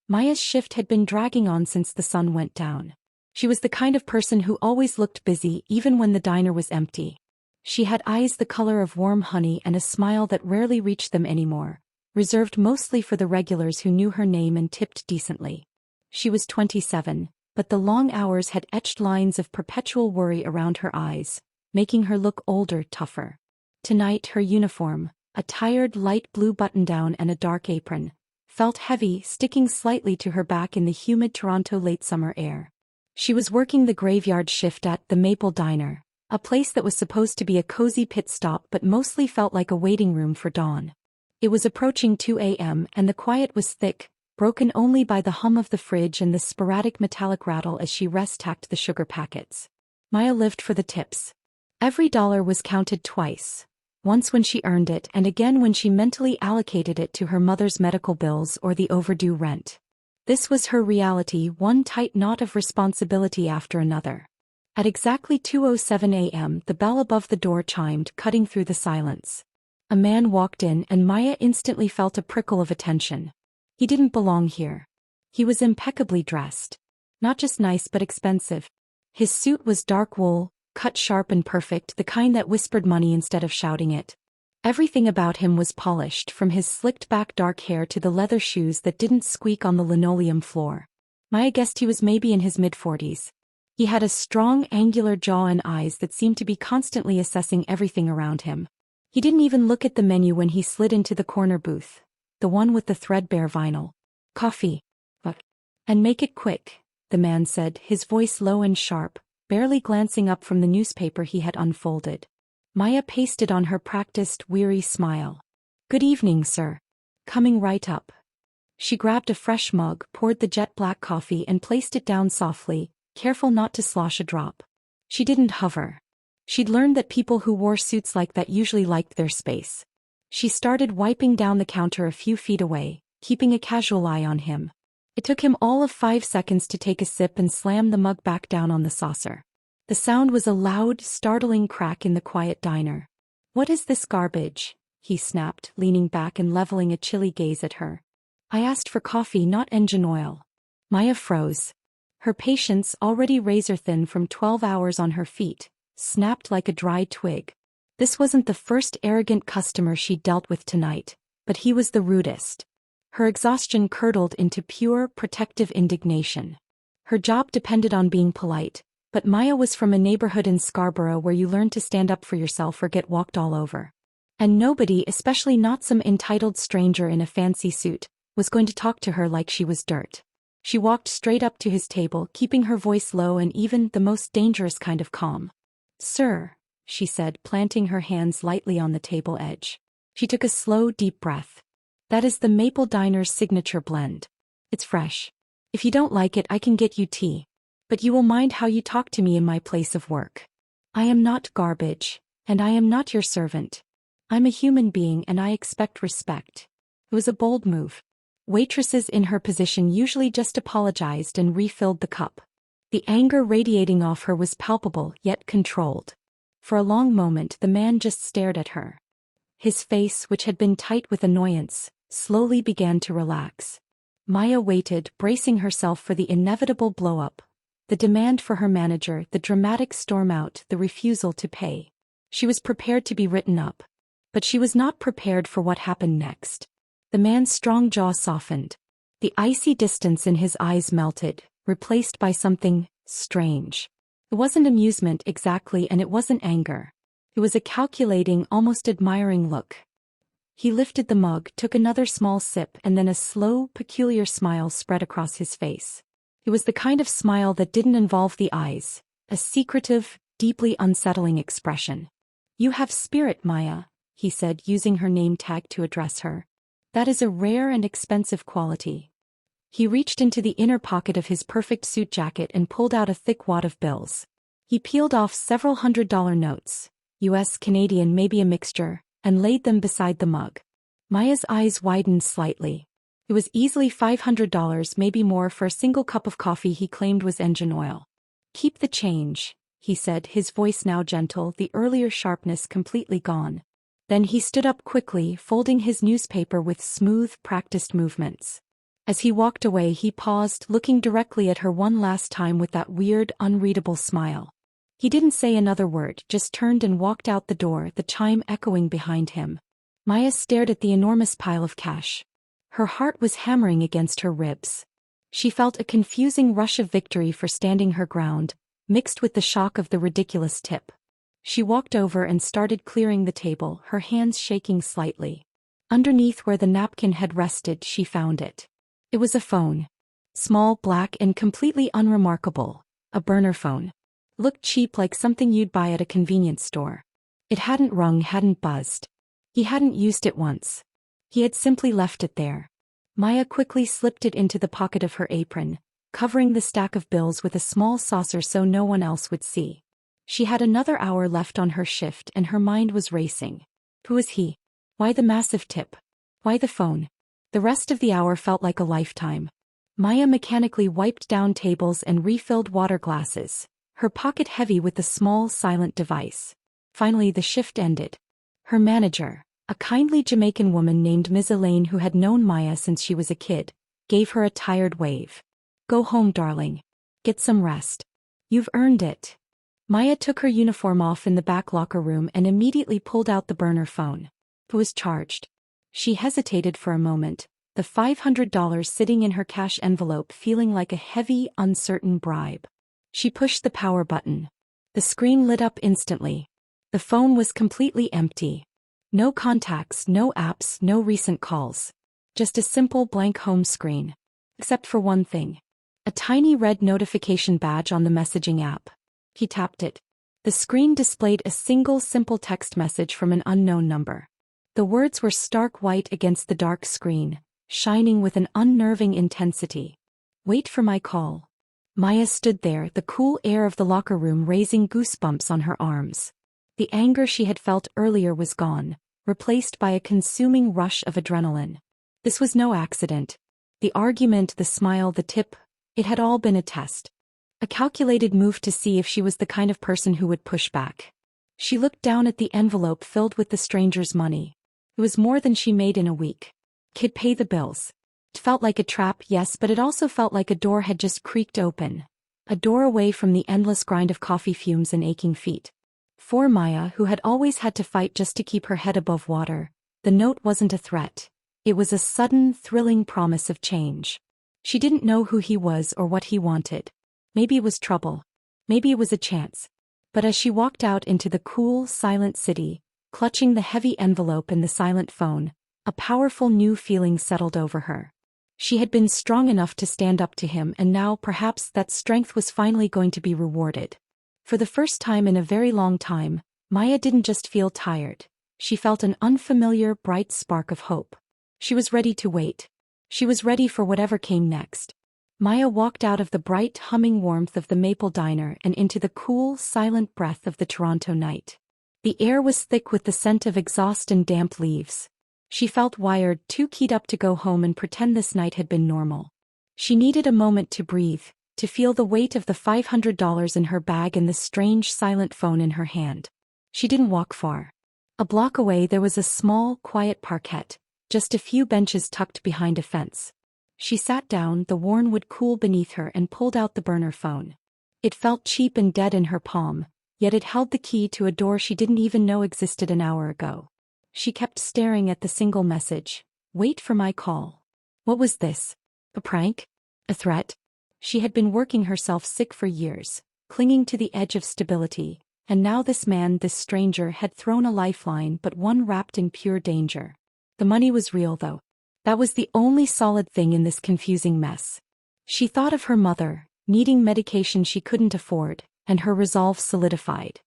Maya's shift had been dragging on since the sun went down. She was the kind of person who always looked busy even when the diner was empty. She had eyes the color of warm honey and a smile that rarely reached them anymore, reserved mostly for the regulars who knew her name and tipped decently. She was 27, but the long hours had etched lines of perpetual worry around her eyes, making her look older, tougher. Tonight her uniform, a tired light blue button-down and a dark apron, felt heavy, sticking slightly to her back in the humid Toronto late summer air. She was working the graveyard shift at the Maple Diner, a place that was supposed to be a cozy pit stop but mostly felt like a waiting room for dawn. It was approaching 2 a.m. and the quiet was thick, broken only by the hum of the fridge and the sporadic metallic rattle as she rest-tacked the sugar packets. Maya lived for the tips. Every dollar was counted twice, once when she earned it and again when she mentally allocated it to her mother's medical bills or the overdue rent. This was her reality, one tight knot of responsibility after another. At exactly 2:07 a.m. the bell above the door chimed, cutting through the silence. A man walked in and Maya instantly felt a prickle of attention. He didn't belong here. He was impeccably dressed. Not just nice but expensive. His suit was dark wool, cut sharp and perfect, the kind that whispered money instead of shouting it. Everything about him was polished, from his slicked-back dark hair to the leather shoes that didn't squeak on the linoleum floor. Maya guessed he was maybe in his mid-40s. He had a strong, angular jaw and eyes that seemed to be constantly assessing everything around him. He didn't even look at the menu when he slid into the corner booth, the one with the threadbare vinyl. "Coffee. And make it quick," the man said, his voice low and sharp, barely glancing up from the newspaper he had unfolded. Maya pasted on her practiced, weary smile. "Good evening, sir. Coming right up." She grabbed a fresh mug, poured the jet-black coffee and placed it down softly, careful not to slosh a drop. She didn't hover. She'd learned that people who wore suits like that usually liked their space. She started wiping down the counter a few feet away, keeping a casual eye on him. It took him all of 5 seconds to take a sip and slam the mug back down on the saucer. The sound was a loud, startling crack in the quiet diner. "What is this garbage?" he snapped, leaning back and leveling a chilly gaze at her. "I asked for coffee, not engine oil." Maya froze. Her patience, already razor-thin from 12 hours on her feet, snapped like a dry twig. This wasn't the first arrogant customer she'd dealt with tonight, but he was the rudest. Her exhaustion curdled into pure, protective indignation. Her job depended on being polite, but Maya was from a neighborhood in Scarborough where you learned to stand up for yourself or get walked all over. And nobody, especially not some entitled stranger in a fancy suit, was going to talk to her like she was dirt. She walked straight up to his table, keeping her voice low and even the most dangerous kind of calm. "Sir," she said, planting her hands lightly on the table edge. She took a slow, deep breath. "That is the Maple Diner's signature blend. It's fresh. If you don't like it, I can get you tea. But you will mind how you talk to me in my place of work. I am not garbage, and I am not your servant. I'm a human being and I expect respect." It was a bold move. Waitresses in her position usually just apologized and refilled the cup. The anger radiating off her was palpable yet controlled. For a long moment the man just stared at her. His face, which had been tight with annoyance, slowly began to relax. Maya waited, bracing herself for the inevitable blow-up. The demand for her manager, the dramatic storm out, the refusal to pay. She was prepared to be written up. But she was not prepared for what happened next. The man's strong jaw softened. The icy distance in his eyes melted, replaced by something strange. It wasn't amusement exactly, and it wasn't anger. It was a calculating, almost admiring look. He lifted the mug, took another small sip, and then a slow, peculiar smile spread across his face. It was the kind of smile that didn't involve the eyes, a secretive, deeply unsettling expression. "You have spirit, Maya," he said, using her name tag to address her. "That is a rare and expensive quality." He reached into the inner pocket of his perfect suit jacket and pulled out a thick wad of bills. He peeled off several $100 notes, US, Canadian, maybe a mixture, and laid them beside the mug. Maya's eyes widened slightly. It was easily $500, maybe more, for a single cup of coffee he claimed was engine oil. "Keep the change," he said, his voice now gentle, the earlier sharpness completely gone. Then he stood up quickly, folding his newspaper with smooth, practiced movements. As he walked away, he paused, looking directly at her one last time with that weird, unreadable smile. He didn't say another word, just turned and walked out the door, the chime echoing behind him. Maya stared at the enormous pile of cash. Her heart was hammering against her ribs. She felt a confusing rush of victory for standing her ground, mixed with the shock of the ridiculous tip. She walked over and started clearing the table, her hands shaking slightly. Underneath where the napkin had rested, she found it. It was a phone. Small, black, and completely unremarkable. A burner phone. Looked cheap, like something you'd buy at a convenience store. It hadn't rung, hadn't buzzed. He hadn't used it once. He had simply left it there. Maya quickly slipped it into the pocket of her apron, covering the stack of bills with a small saucer so no one else would see. She had another hour left on her shift and her mind was racing. Who was he? Why the massive tip? Why the phone? The rest of the hour felt like a lifetime. Maya mechanically wiped down tables and refilled water glasses, her pocket heavy with the small, silent device. Finally the shift ended. Her manager, a kindly Jamaican woman named Ms. Elaine who had known Maya since she was a kid, gave her a tired wave. "Go home, darling. Get some rest. You've earned it." Maya took her uniform off in the back locker room and immediately pulled out the burner phone. It was charged. She hesitated for a moment, the $500 sitting in her cash envelope feeling like a heavy, uncertain bribe. She pushed the power button. The screen lit up instantly. The phone was completely empty. No contacts, no apps, no recent calls. Just a simple blank home screen. Except for one thing. A tiny red notification badge on the messaging app. He tapped it. The screen displayed a single simple text message from an unknown number. The words were stark white against the dark screen, shining with an unnerving intensity. "Wait for my call." Maya stood there, the cool air of the locker room raising goosebumps on her arms. The anger she had felt earlier was gone, replaced by a consuming rush of adrenaline. This was no accident. The argument, the smile, the tip, it had all been a test. A calculated move to see if she was the kind of person who would push back. She looked down at the envelope filled with the stranger's money. It was more than she made in a week. Could pay the bills. It felt like a trap, yes, but it also felt like a door had just creaked open. A door away from the endless grind of coffee fumes and aching feet. For Maya, who had always had to fight just to keep her head above water, the note wasn't a threat. It was a sudden, thrilling promise of change. She didn't know who he was or what he wanted. Maybe it was trouble. Maybe it was a chance. But as she walked out into the cool, silent city, clutching the heavy envelope and the silent phone, a powerful new feeling settled over her. She had been strong enough to stand up to him, and now perhaps that strength was finally going to be rewarded. For the first time in a very long time, Maya didn't just feel tired. She felt an unfamiliar, bright spark of hope. She was ready to wait. She was ready for whatever came next. Maya walked out of the bright, humming warmth of the Maple Diner and into the cool, silent breath of the Toronto night. The air was thick with the scent of exhaust and damp leaves. She felt wired, too keyed up to go home and pretend this night had been normal. She needed a moment to breathe, to feel the weight of the $500 in her bag and the strange, silent phone in her hand. She didn't walk far. A block away there was a small, quiet parquet, just a few benches tucked behind a fence. She sat down, the worn wood cool beneath her, and pulled out the burner phone. It felt cheap and dead in her palm, yet it held the key to a door she didn't even know existed an hour ago. She kept staring at the single message. "Wait for my call." What was this? A prank? A threat? She had been working herself sick for years, clinging to the edge of stability, and now this man, this stranger, had thrown a lifeline, but one wrapped in pure danger. The money was real, though. That was the only solid thing in this confusing mess. She thought of her mother, needing medication she couldn't afford, and her resolve solidified.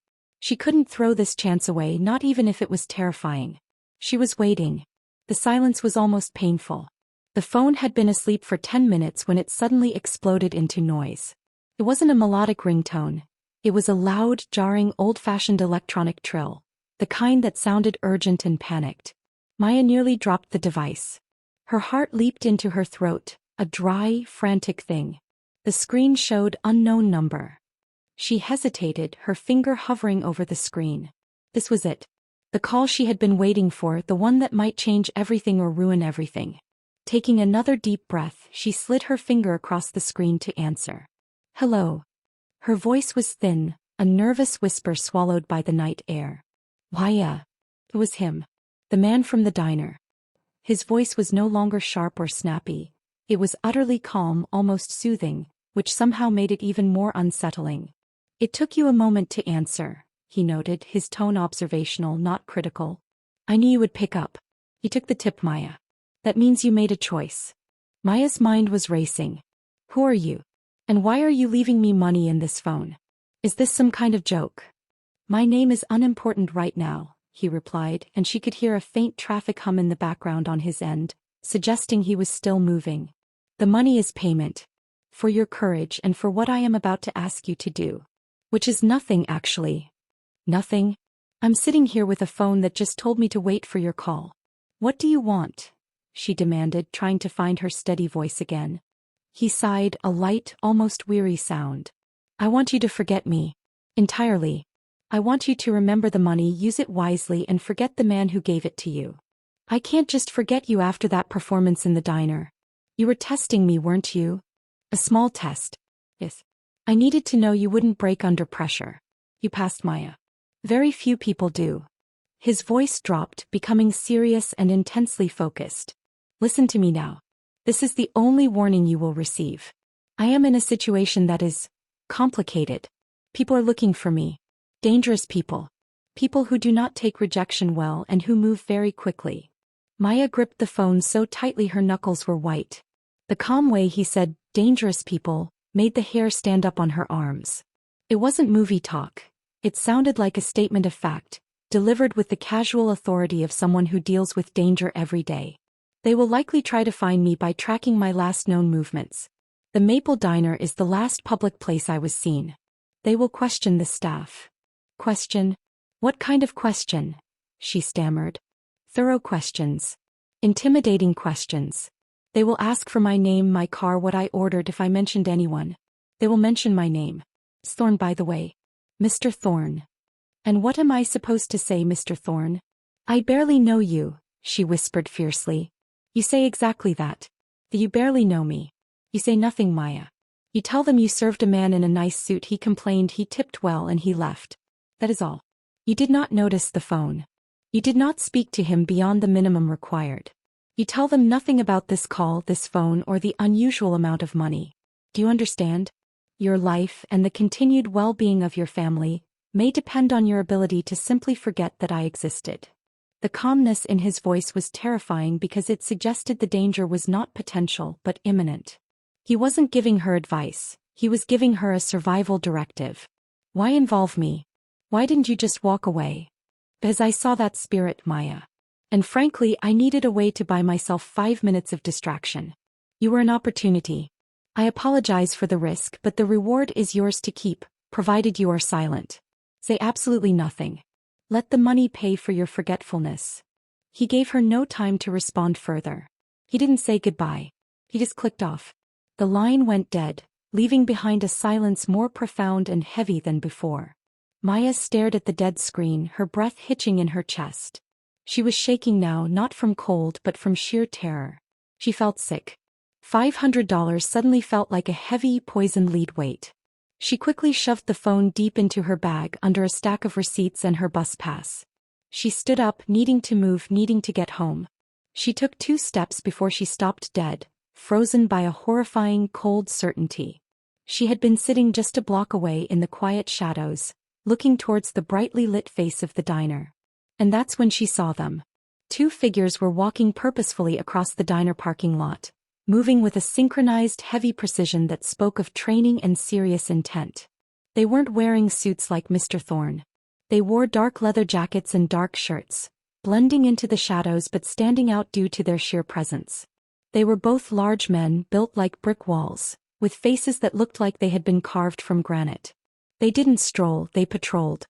She couldn't throw this chance away, not even if it was terrifying. She was waiting. The silence was almost painful. The phone had been asleep for 10 minutes when it suddenly exploded into noise. It wasn't a melodic ringtone. It was a loud, jarring, old-fashioned electronic trill, the kind that sounded urgent and panicked. Maya nearly dropped the device. Her heart leaped into her throat, a dry, frantic thing. The screen showed unknown number. She hesitated, her finger hovering over the screen. This was it. The call she had been waiting for, the one that might change everything or ruin everything. Taking another deep breath, she slid her finger across the screen to answer. Hello. Her voice was thin, a nervous whisper swallowed by the night air. Why, it was him. The man from the diner. His voice was no longer sharp or snappy. It was utterly calm, almost soothing, which somehow made it even more unsettling. It took you a moment to answer, he noted, his tone observational, not critical. I knew you would pick up. You took the tip, Maya. That means you made a choice. Maya's mind was racing. Who are you? And why are you leaving me money in this phone? Is this some kind of joke? My name is unimportant right now, he replied, and she could hear a faint traffic hum in the background on his end, suggesting he was still moving. The money is payment. For your courage and for what I am about to ask you to do. Which is nothing, actually. Nothing? I'm sitting here with a phone that just told me to wait for your call. What do you want? She demanded, trying to find her steady voice again. He sighed, a light, almost weary sound. I want you to forget me. Entirely. I want you to remember the money, use it wisely, and forget the man who gave it to you. I can't just forget you after that performance in the diner. You were testing me, weren't you? A small test. Yes. I needed to know you wouldn't break under pressure. You passed, Maya. Very few people do. His voice dropped, becoming serious and intensely focused. Listen to me now. This is the only warning you will receive. I am in a situation that is complicated. People are looking for me. Dangerous people. People who do not take rejection well and who move very quickly. Maya gripped the phone so tightly her knuckles were white. The calm way he said, dangerous people, made the hair stand up on her arms. It wasn't movie talk. It sounded like a statement of fact, delivered with the casual authority of someone who deals with danger every day. They will likely try to find me by tracking my last known movements. The Maple Diner is the last public place I was seen. They will question the staff. Question? What kind of question? She stammered. Thorough questions. Intimidating questions. They will ask for my name, my car, what I ordered if I mentioned anyone. They will mention my name. It's Thorne, by the way. Mr. Thorne. And what am I supposed to say, Mr. Thorne? I barely know you, she whispered fiercely. You say exactly that. That you barely know me. You say nothing, Maya. You tell them you served a man in a nice suit, he complained, he tipped well, and he left. That is all. You did not notice the phone. You did not speak to him beyond the minimum required. You tell them nothing about this call, this phone, or the unusual amount of money. Do you understand? Your life and the continued well-being of your family may depend on your ability to simply forget that I existed. The calmness in his voice was terrifying because it suggested the danger was not potential but imminent. He wasn't giving her advice, he was giving her a survival directive. Why involve me? Why didn't you just walk away? Because I saw that spirit, Maya. And frankly, I needed a way to buy myself 5 minutes of distraction. You were an opportunity. I apologize for the risk, but the reward is yours to keep, provided you are silent. Say absolutely nothing. Let the money pay for your forgetfulness. He gave her no time to respond further. He didn't say goodbye. He just clicked off. The line went dead, leaving behind a silence more profound and heavy than before. Maya stared at the dead screen, her breath hitching in her chest. She was shaking now, not from cold but from sheer terror. She felt sick. $500 suddenly felt like a heavy, poisoned lead weight. She quickly shoved the phone deep into her bag under a stack of receipts and her bus pass. She stood up, needing to move, needing to get home. She took 2 steps before she stopped dead, frozen by a horrifying, cold certainty. She had been sitting just a block away in the quiet shadows, looking towards the brightly lit face of the diner. And that's when she saw them. 2 figures were walking purposefully across the diner parking lot, moving with a synchronized heavy precision that spoke of training and serious intent. They weren't wearing suits like Mr. Thorne. They wore dark leather jackets and dark shirts, blending into the shadows but standing out due to their sheer presence. They were both large men built like brick walls, with faces that looked like they had been carved from granite. They didn't stroll, they patrolled.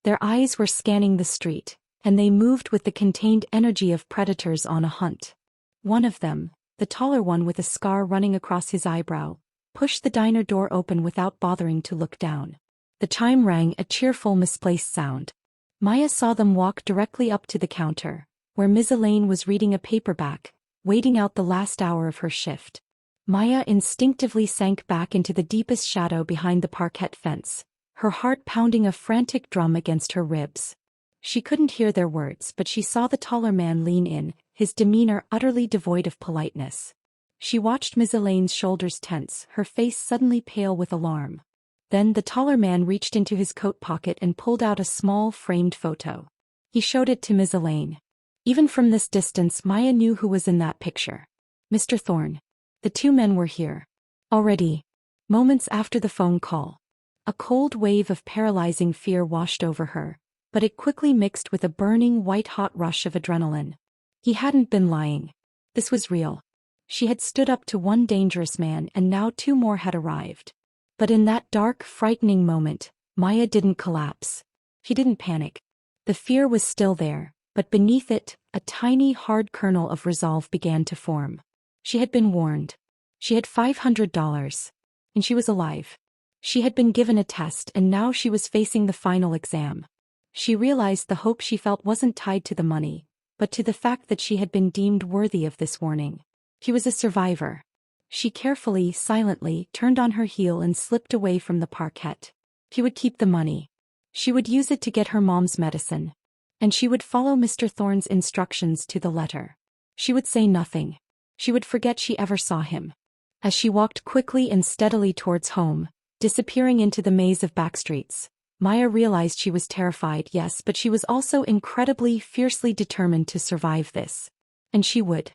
Their eyes were scanning the street, and they moved with the contained energy of predators on a hunt. One of them, the taller one with a scar running across his eyebrow, pushed the diner door open without bothering to look down. The chime rang, a cheerful, misplaced sound. Maya saw them walk directly up to the counter, where Miss Elaine was reading a paperback, waiting out the last hour of her shift. Maya instinctively sank back into the deepest shadow behind the parquet fence, her heart pounding a frantic drum against her ribs. She couldn't hear their words, but she saw the taller man lean in, his demeanor utterly devoid of politeness. She watched Miss Elaine's shoulders tense, her face suddenly pale with alarm. Then the taller man reached into his coat pocket and pulled out a small, framed photo. He showed it to Miss Elaine. Even from this distance, Maya knew who was in that picture. Mr. Thorne. The two men were here. Already. Moments after the phone call. A cold wave of paralyzing fear washed over her, but it quickly mixed with a burning white-hot rush of adrenaline. He hadn't been lying. This was real. She had stood up to one dangerous man and now two more had arrived. But in that dark, frightening moment, Maya didn't collapse. She didn't panic. The fear was still there, but beneath it, a tiny, hard kernel of resolve began to form. She had been warned. She had $500. And she was alive. She had been given a test and now she was facing the final exam. She realized the hope she felt wasn't tied to the money, but to the fact that she had been deemed worthy of this warning. She was a survivor. She carefully, silently, turned on her heel and slipped away from the parquet. She would keep the money. She would use it to get her mom's medicine. And she would follow Mr. Thorne's instructions to the letter. She would say nothing. She would forget she ever saw him. As she walked quickly and steadily towards home, disappearing into the maze of backstreets, Maya realized she was terrified, yes, but she was also incredibly, fiercely determined to survive this. And she would.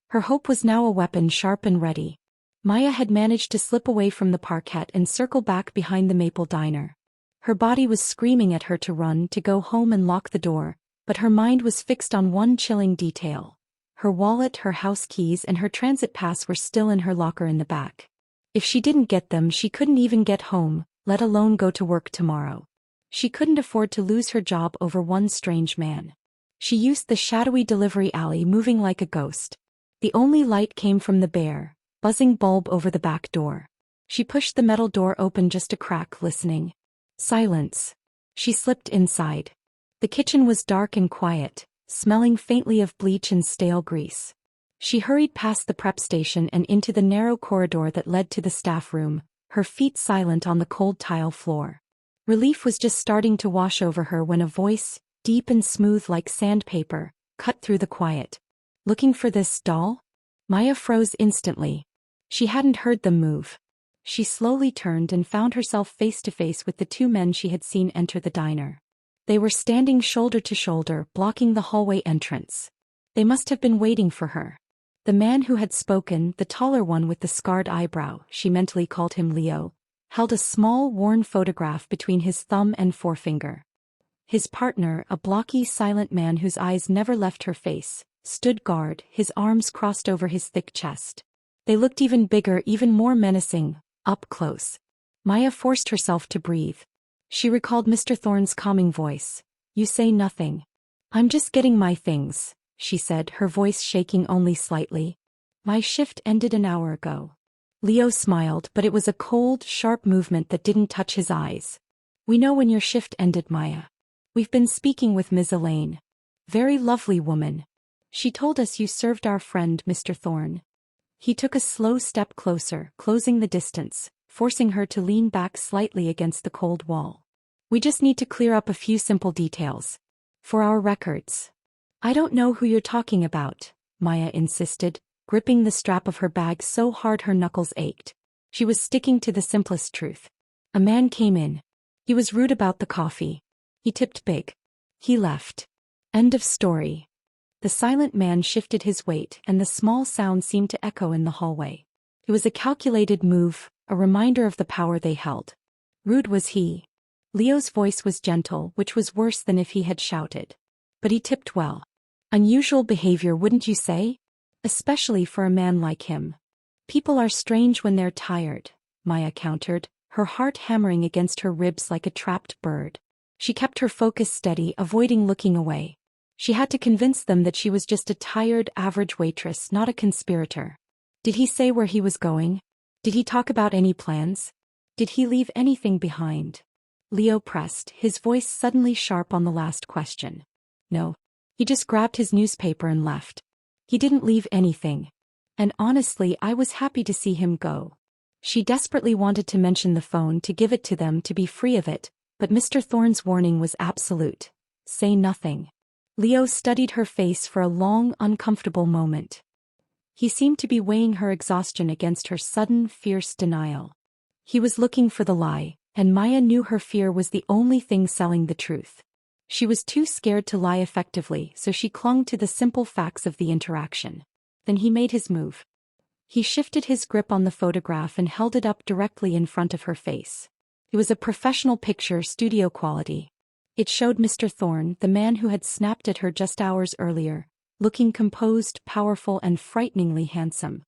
Her hope was now a weapon sharp and ready. Maya had managed to slip away from the parquet and circle back behind the Maple Diner. Her body was screaming at her to run, to go home and lock the door, but her mind was fixed on one chilling detail. Her wallet, her house keys, and her transit pass were still in her locker in the back. If she didn't get them, she couldn't even get home, let alone go to work tomorrow. She couldn't afford to lose her job over one strange man. She used the shadowy delivery alley, moving like a ghost. The only light came from the bare, buzzing bulb over the back door. She pushed the metal door open just a crack, listening. Silence. She slipped inside. The kitchen was dark and quiet, smelling faintly of bleach and stale grease. She hurried past the prep station and into the narrow corridor that led to the staff room, her feet silent on the cold tile floor. Relief was just starting to wash over her when a voice, deep and smooth like sandpaper, cut through the quiet. Looking for this doll? Maya froze instantly. She hadn't heard them move. She slowly turned and found herself face to face with the two men she had seen enter the diner. They were standing shoulder to shoulder, blocking the hallway entrance. They must have been waiting for her. The man who had spoken, the taller one with the scarred eyebrow, she mentally called him Leo, held a small, worn photograph between his thumb and forefinger. His partner, a blocky, silent man whose eyes never left her face, stood guard, his arms crossed over his thick chest. They looked even bigger, even more menacing, up close. Maya forced herself to breathe. She recalled Mr. Thorne's calming voice. "You say nothing." "I'm just getting my things," she said, her voice shaking only slightly. "My shift ended an hour ago." Leo smiled, but it was a cold, sharp movement that didn't touch his eyes. "We know when your shift ended, Maya. We've been speaking with Ms. Elaine. Very lovely woman. She told us you served our friend, Mr. Thorne." He took a slow step closer, closing the distance, forcing her to lean back slightly against the cold wall. "We just need to clear up a few simple details. For our records." "I don't know who you're talking about," Maya insisted, gripping the strap of her bag so hard her knuckles ached. She was sticking to the simplest truth. "A man came in. He was rude about the coffee. He tipped big. He left. End of story." The silent man shifted his weight and the small sound seemed to echo in the hallway. It was a calculated move, a reminder of the power they held. Rude was he. Leo's voice was gentle, which was worse than if he had shouted. But he tipped well. Unusual behavior, wouldn't you say? Especially for a man like him. "People are strange when they're tired," Maya countered, her heart hammering against her ribs like a trapped bird. She kept her focus steady, avoiding looking away. She had to convince them that she was just a tired, average waitress, not a conspirator. "Did he say where he was going? Did he talk about any plans? Did he leave anything behind?" Leo pressed, his voice suddenly sharp on the last question. "No. He just grabbed his newspaper and left. He didn't leave anything. And honestly, I was happy to see him go. She desperately wanted to mention the phone to give it to them to be free of it, but Mr. Thorne's warning was absolute. Say nothing. Leo studied her face for a long, uncomfortable moment. He seemed to be weighing her exhaustion against her sudden, fierce denial. He was looking for the lie, and Maya knew her fear was the only thing selling the truth. She was too scared to lie effectively, so she clung to the simple facts of the interaction. Then he made his move. He shifted his grip on the photograph and held it up directly in front of her face. It was a professional picture, studio quality. It showed Mr. Thorne, the man who had snapped at her just hours earlier, looking composed, powerful, and frighteningly handsome.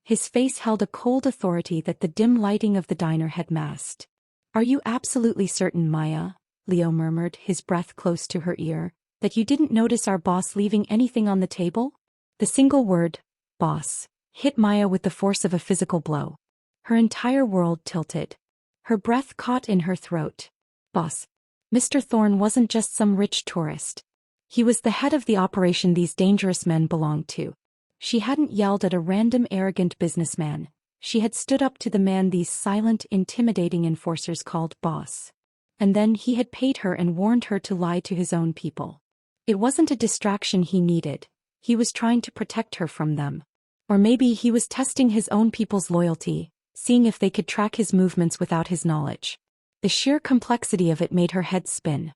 His face held a cold authority that the dim lighting of the diner had masked. "Are you absolutely certain, Maya?" Leo murmured, his breath close to her ear, "that you didn't notice our boss leaving anything on the table?" The single word, boss, hit Maya with the force of a physical blow. Her entire world tilted. Her breath caught in her throat. Boss. Mr. Thorne wasn't just some rich tourist. He was the head of the operation these dangerous men belonged to. She hadn't yelled at a random arrogant businessman. She had stood up to the man these silent, intimidating enforcers called boss. And then he had paid her and warned her to lie to his own people. It wasn't a distraction he needed. He was trying to protect her from them. Or maybe he was testing his own people's loyalty, seeing if they could track his movements without his knowledge. The sheer complexity of it made her head spin.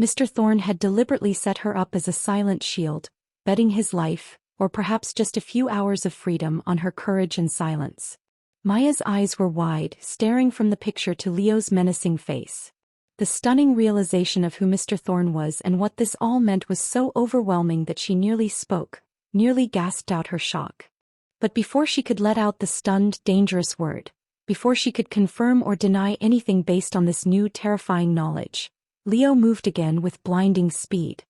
Mr. Thorne had deliberately set her up as a silent shield, betting his life, or perhaps just a few hours of freedom, on her courage and silence. Maya's eyes were wide, staring from the picture to Leo's menacing face. The stunning realization of who Mr. Thorne was and what this all meant was so overwhelming that she nearly spoke, nearly gasped out her shock. But before she could let out the stunned, dangerous word, before she could confirm or deny anything based on this new, terrifying knowledge, Leo moved again with blinding speed.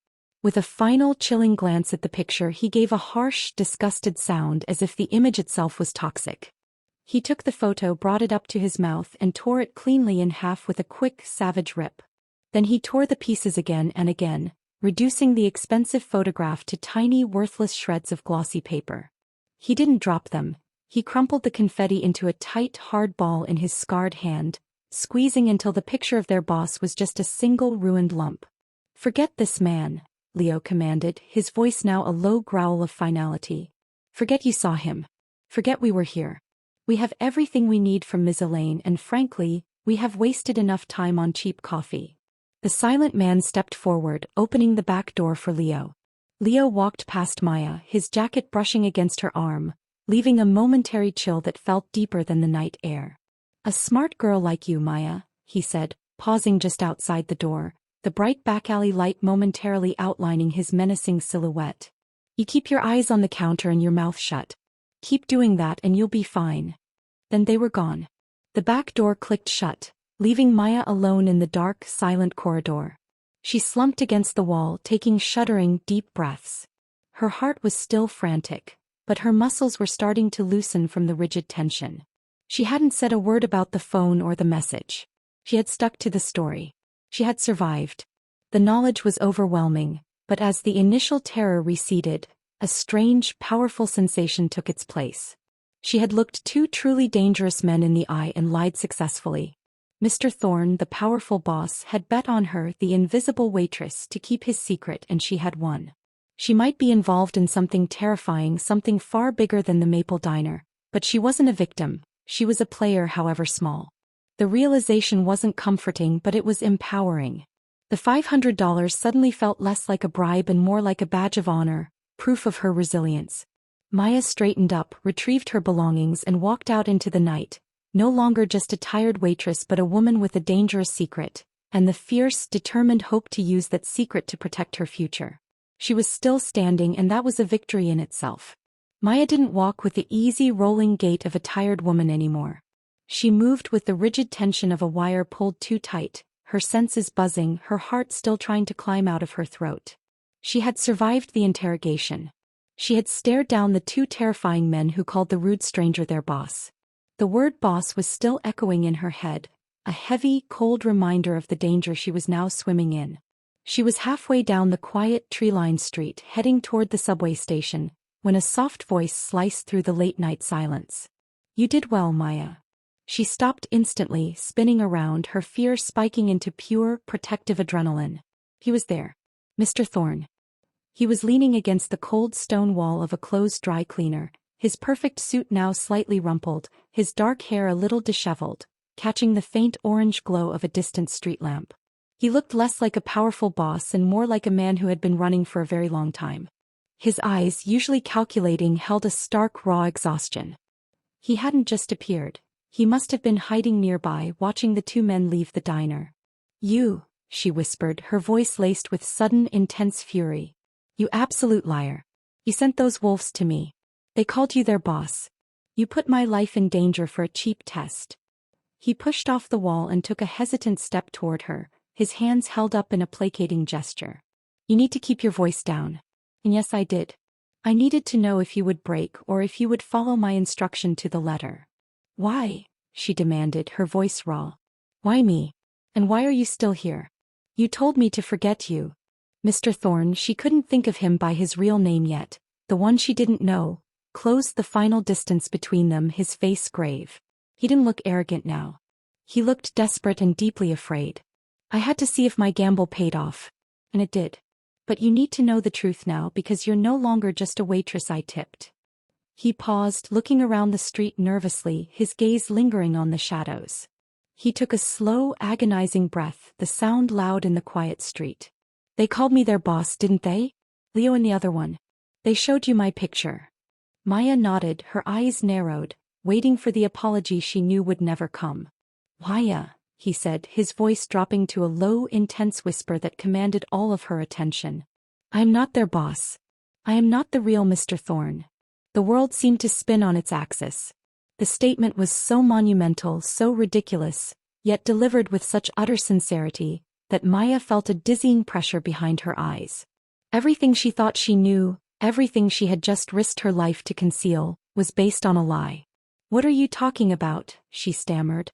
With a final, chilling glance at the picture, he gave a harsh, disgusted sound as if the image itself was toxic. He took the photo, brought it up to his mouth, and tore it cleanly in half with a quick, savage rip. Then he tore the pieces again and again, reducing the expensive photograph to tiny, worthless shreds of glossy paper. He didn't drop them. He crumpled the confetti into a tight, hard ball in his scarred hand, squeezing until the picture of their boss was just a single ruined lump. "Forget this man," Leo commanded, his voice now a low growl of finality. "Forget you saw him. Forget we were here. We have everything we need from Ms. Elaine, and frankly, we have wasted enough time on cheap coffee." The silent man stepped forward, opening the back door for Leo. Leo walked past Maya, his jacket brushing against her arm, leaving a momentary chill that felt deeper than the night air. "A smart girl like you, Maya," he said, pausing just outside the door, the bright back alley light momentarily outlining his menacing silhouette. "You keep your eyes on the counter and your mouth shut. Keep doing that and you'll be fine." Then they were gone. The back door clicked shut, leaving Maya alone in the dark, silent corridor. She slumped against the wall, taking shuddering, deep breaths. Her heart was still frantic, but her muscles were starting to loosen from the rigid tension. She hadn't said a word about the phone or the message. She had stuck to the story. She had survived. The knowledge was overwhelming, but as the initial terror receded, a strange, powerful sensation took its place. She had looked two truly dangerous men in the eye and lied successfully. Mr. Thorne, the powerful boss, had bet on her, the invisible waitress, to keep his secret, and she had won. She might be involved in something terrifying, something far bigger than the Maple Diner, but she wasn't a victim. She was a player, however small. The realization wasn't comforting, but it was empowering. The $500 suddenly felt less like a bribe and more like a badge of honor, proof of her resilience. Maya straightened up, retrieved her belongings, and walked out into the night, no longer just a tired waitress but a woman with a dangerous secret, and the fierce, determined hope to use that secret to protect her future. She was still standing, and that was a victory in itself. Maya didn't walk with the easy, rolling gait of a tired woman anymore. She moved with the rigid tension of a wire pulled too tight, her senses buzzing, her heart still trying to climb out of her throat. She had survived the interrogation. She had stared down the two terrifying men who called the rude stranger their boss. The word boss was still echoing in her head, a heavy, cold reminder of the danger she was now swimming in. She was halfway down the quiet, tree-lined street, heading toward the subway station, when a soft voice sliced through the late-night silence. You did well, Maya. She stopped instantly, spinning around, her fear spiking into pure, protective adrenaline. He was there. Mr. Thorne. He was leaning against the cold stone wall of a closed dry cleaner, his perfect suit now slightly rumpled, his dark hair a little disheveled, catching the faint orange glow of a distant street lamp. He looked less like a powerful boss and more like a man who had been running for a very long time. His eyes, usually calculating, held a stark, raw exhaustion. He hadn't just appeared. He must have been hiding nearby, watching the two men leave the diner. You, she whispered, her voice laced with sudden, intense fury. You absolute liar. You sent those wolves to me. They called you their boss. You put my life in danger for a cheap test. He pushed off the wall and took a hesitant step toward her, his hands held up in a placating gesture. You need to keep your voice down. And yes, I did. I needed to know if you would break or if you would follow my instruction to the letter. Why? She demanded, her voice raw. Why me? And why are you still here? You told me to forget you. Mr. Thorne, she couldn't think of him by his real name yet, the one she didn't know, closed the final distance between them, his face grave. He didn't look arrogant now. He looked desperate and deeply afraid. I had to see if my gamble paid off. And it did. But you need to know the truth now because you're no longer just a waitress I tipped. He paused, looking around the street nervously, his gaze lingering on the shadows. He took a slow, agonizing breath, the sound loud in the quiet street. They called me their boss, didn't they? Leo and the other one. They showed you my picture. Maya nodded, her eyes narrowed, waiting for the apology she knew would never come. Maya, he said, his voice dropping to a low, intense whisper that commanded all of her attention. I am not their boss. I am not the real Mr. Thorne. The world seemed to spin on its axis. The statement was so monumental, so ridiculous, yet delivered with such utter sincerity, that Maya felt a dizzying pressure behind her eyes. Everything she thought she knew, everything she had just risked her life to conceal, was based on a lie. What are you talking about? She stammered.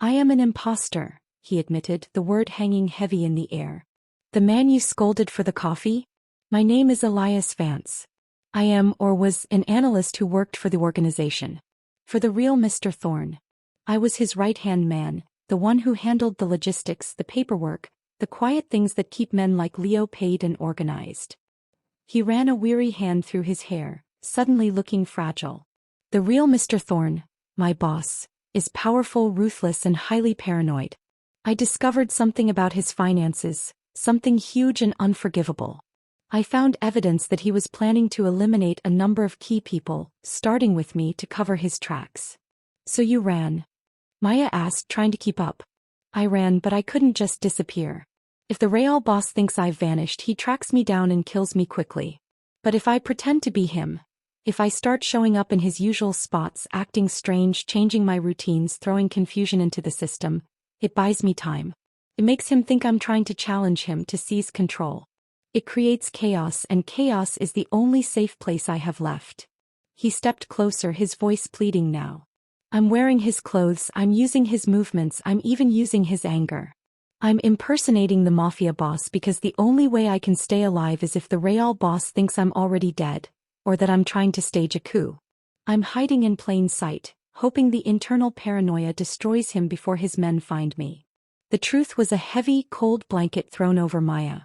I am an imposter, he admitted, the word hanging heavy in the air. The man you scolded for the coffee? My name is Elias Vance. I am or was an analyst who worked for the organization. For the real Mr. Thorne. I was his right-hand man, the one who handled the logistics, the paperwork, the quiet things that keep men like Leo paid and organized. He ran a weary hand through his hair, suddenly looking fragile. The real Mr. Thorne, my boss, is powerful, ruthless, and highly paranoid. I discovered something about his finances, something huge and unforgivable. I found evidence that he was planning to eliminate a number of key people, starting with me, to cover his tracks. So you ran? Maya asked, trying to keep up. I ran, but I couldn't just disappear. If the Real boss thinks I've vanished, he tracks me down and kills me quickly. But if I pretend to be him, if I start showing up in his usual spots, acting strange, changing my routines, throwing confusion into the system, it buys me time. It makes him think I'm trying to challenge him, to seize control. It creates chaos, and chaos is the only safe place I have left. He stepped closer, his voice pleading now. I'm wearing his clothes, I'm using his movements, I'm even using his anger. I'm impersonating the Mafia boss because the only way I can stay alive is if the Real boss thinks I'm already dead, or that I'm trying to stage a coup. I'm hiding in plain sight, hoping the internal paranoia destroys him before his men find me. The truth was a heavy, cold blanket thrown over Maya.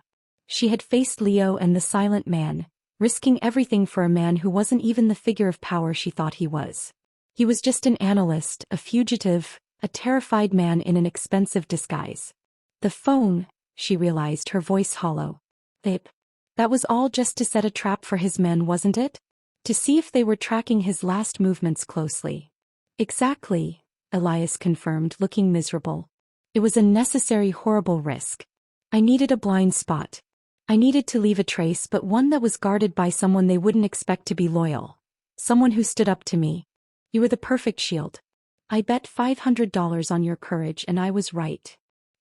She had faced Leo and the silent man, risking everything for a man who wasn't even the figure of power she thought he was. He was just an analyst, a fugitive, a terrified man in an expensive disguise. The phone, she realized, her voice hollow. That was all just to set a trap for his men, wasn't it? To see if they were tracking his last movements closely. Exactly, Elias confirmed, looking miserable. It was a necessary, horrible risk. I needed a blind spot. I needed to leave a trace, but one that was guarded by someone they wouldn't expect to be loyal. Someone who stood up to me. You were the perfect shield. I bet $500 on your courage, and I was right.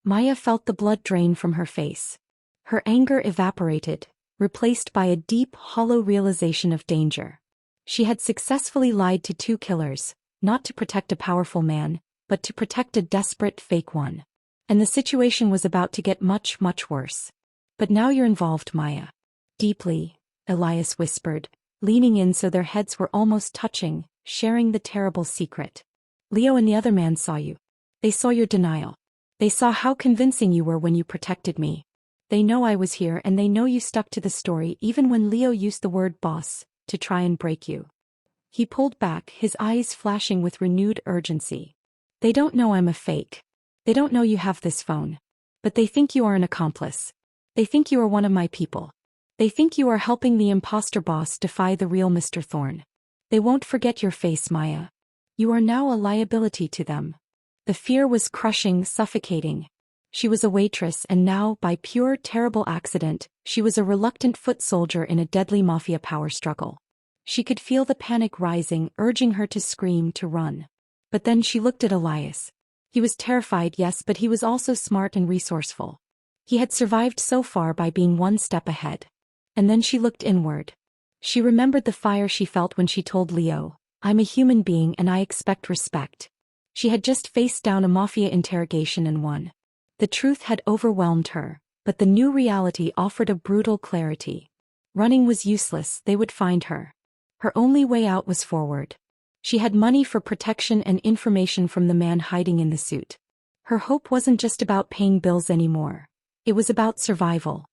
Maya felt the blood drain from her face. Her anger evaporated, replaced by a deep, hollow realization of danger. She had successfully lied to two killers, not to protect a powerful man, but to protect a desperate, fake one. And the situation was about to get much, much worse. But now you're involved, Maya. Deeply, Elias whispered, leaning in so their heads were almost touching, sharing the terrible secret. Leo and the other man saw you. They saw your denial. They saw how convincing you were when you protected me. They know I was here and they know you stuck to the story even when Leo used the word boss to try and break you. He pulled back, his eyes flashing with renewed urgency. They don't know I'm a fake. They don't know you have this phone. But they think you are an accomplice. They think you are one of my people. They think you are helping the imposter boss defy the real Mr. Thorne. They won't forget your face, Maya. You are now a liability to them. The fear was crushing, suffocating. She was a waitress and now, by pure, terrible accident, she was a reluctant foot soldier in a deadly mafia power struggle. She could feel the panic rising, urging her to scream, to run. But then she looked at Elias. He was terrified, yes, but he was also smart and resourceful. He had survived so far by being one step ahead. And then she looked inward. She remembered the fire she felt when she told Leo, "I'm a human being and I expect respect." She had just faced down a mafia interrogation and won. The truth had overwhelmed her, but the new reality offered a brutal clarity. Running was useless, they would find her. Her only way out was forward. She had money for protection and information from the man hiding in the suit. Her hope wasn't just about paying bills anymore. It was about survival.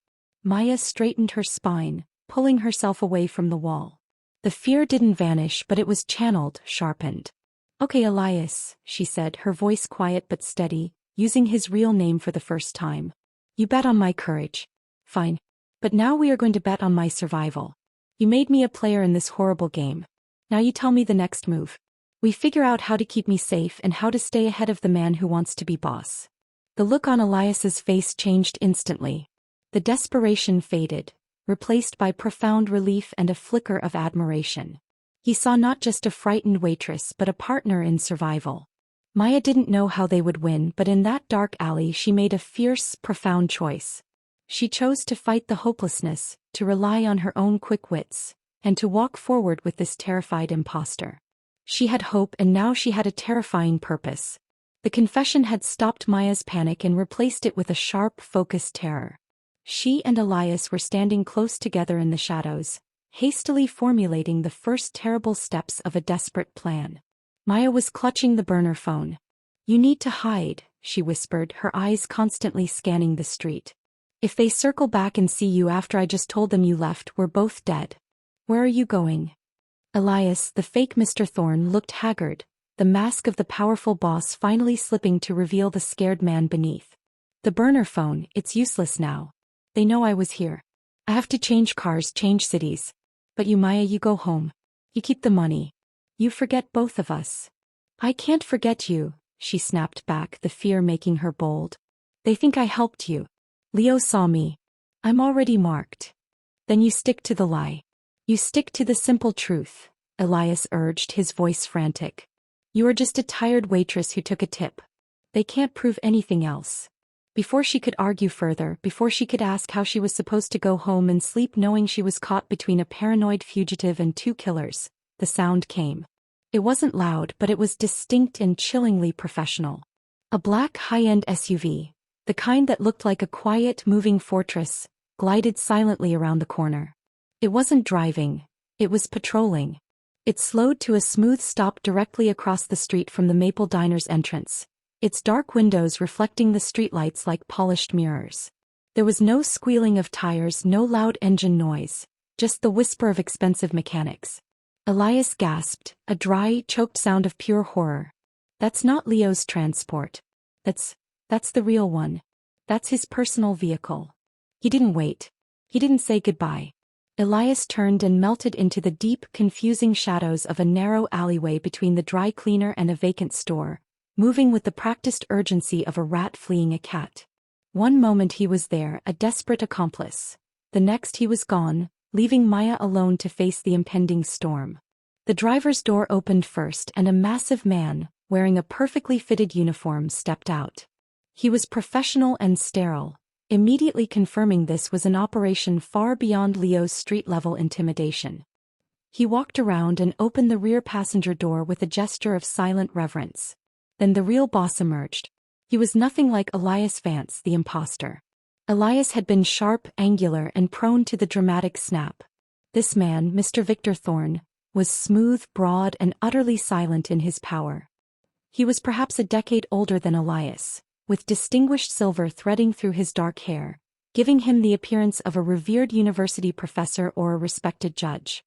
Maya straightened her spine, pulling herself away from the wall. The fear didn't vanish, but it was channeled, sharpened. "Okay, Elias," she said, her voice quiet but steady, using his real name for the first time. "You bet on my courage. Fine. But now we are going to bet on my survival. You made me a player in this horrible game. Now you tell me the next move. We figure out how to keep me safe and how to stay ahead of the man who wants to be boss." The look on Elias's face changed instantly. The desperation faded, replaced by profound relief and a flicker of admiration. He saw not just a frightened waitress but a partner in survival. Maya didn't know how they would win, but in that dark alley she made a fierce, profound choice. She chose to fight the hopelessness, to rely on her own quick wits, and to walk forward with this terrified imposter. She had hope and now she had a terrifying purpose. The confession had stopped Maya's panic and replaced it with a sharp, focused terror. She and Elias were standing close together in the shadows, hastily formulating the first terrible steps of a desperate plan. Maya was clutching the burner phone. "You need to hide," she whispered, her eyes constantly scanning the street. "If they circle back and see you after I just told them you left, we're both dead. Where are you going?" Elias, the fake Mr. Thorne, looked haggard, the mask of the powerful boss finally slipping to reveal the scared man beneath. "The burner phone, it's useless now. They know I was here. I have to change cars, change cities. But you, Maya, you go home. You keep the money. You forget both of us." "I can't forget you," she snapped back, the fear making her bold. "They think I helped you. Leo saw me. I'm already marked." "Then you stick to the lie. You stick to the simple truth," Elias urged, his voice frantic. "You are just a tired waitress who took a tip. They can't prove anything else." Before she could argue further, before she could ask how she was supposed to go home and sleep knowing she was caught between a paranoid fugitive and two killers, the sound came. It wasn't loud, but it was distinct and chillingly professional. A black high-end SUV, the kind that looked like a quiet, moving fortress, glided silently around the corner. It wasn't driving, it was patrolling. It slowed to a smooth stop directly across the street from the Maple Diner's entrance, its dark windows reflecting the streetlights like polished mirrors. There was no squealing of tires, no loud engine noise, just the whisper of expensive mechanics. Elias gasped, a dry, choked sound of pure horror. "That's not Leo's transport. That's the real one. That's his personal vehicle." He didn't wait. He didn't say goodbye. Elias turned and melted into the deep, confusing shadows of a narrow alleyway between the dry cleaner and a vacant store, moving with the practiced urgency of a rat fleeing a cat. One moment he was there, a desperate accomplice. The next he was gone, leaving Maya alone to face the impending storm. The driver's door opened first and a massive man, wearing a perfectly fitted uniform, stepped out. He was professional and sterile, immediately confirming this was an operation far beyond Leo's street-level intimidation. He walked around and opened the rear passenger door with a gesture of silent reverence. Then the real boss emerged. He was nothing like Elias Vance, the imposter. Elias had been sharp, angular, and prone to the dramatic snap. This man, Mr. Victor Thorne, was smooth, broad, and utterly silent in his power. He was perhaps a decade older than Elias, with distinguished silver threading through his dark hair, giving him the appearance of a revered university professor or a respected judge.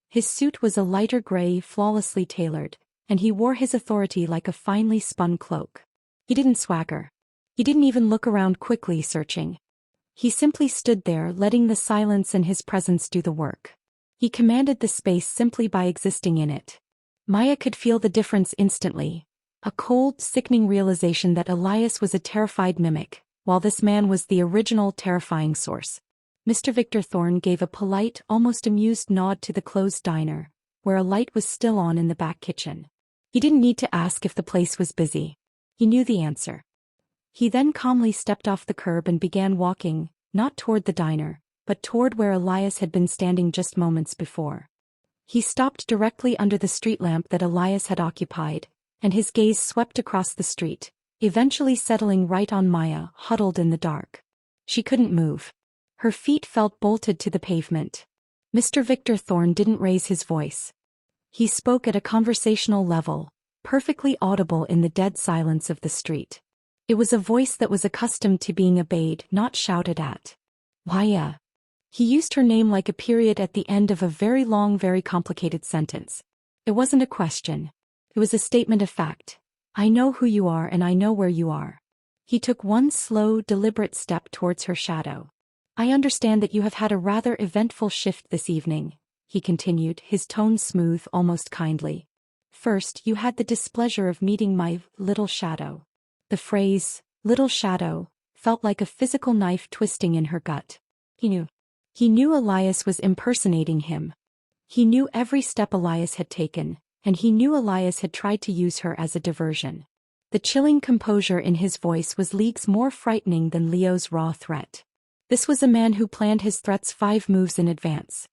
His suit was a lighter gray, flawlessly tailored, and he wore his authority like a finely spun cloak. He didn't swagger. He didn't even look around quickly searching. He simply stood there, letting the silence and his presence do the work. He commanded the space simply by existing in it. Maya could feel the difference instantly. A cold, sickening realization that Elias was a terrified mimic, while this man was the original terrifying source. Mr. Victor Thorne gave a polite, almost amused nod to the closed diner, where a light was still on in the back kitchen. He didn't need to ask if the place was busy. He knew the answer. He then calmly stepped off the curb and began walking, not toward the diner, but toward where Elias had been standing just moments before. He stopped directly under the street lamp that Elias had occupied, and his gaze swept across the street, eventually settling right on Maya, huddled in the dark. She couldn't move. Her feet felt bolted to the pavement. Mr. Victor Thorne didn't raise his voice. He spoke at a conversational level, perfectly audible in the dead silence of the street. It was a voice that was accustomed to being obeyed, not shouted at. Maya. He used her name like a period at the end of a very long, very complicated sentence. It wasn't a question. It was a statement of fact. I know who you are and I know where you are. He took one slow, deliberate step towards her shadow. I understand that you have had a rather eventful shift this evening, he continued, his tone smooth, almost kindly. First, you had the displeasure of meeting my little shadow. The phrase, little shadow, felt like a physical knife twisting in her gut. He knew Elias was impersonating him. He knew every step Elias had taken, and he knew Elias had tried to use her as a diversion. The chilling composure in his voice was leagues more frightening than Leo's raw threat. This was a man who planned his threats 5 moves in advance.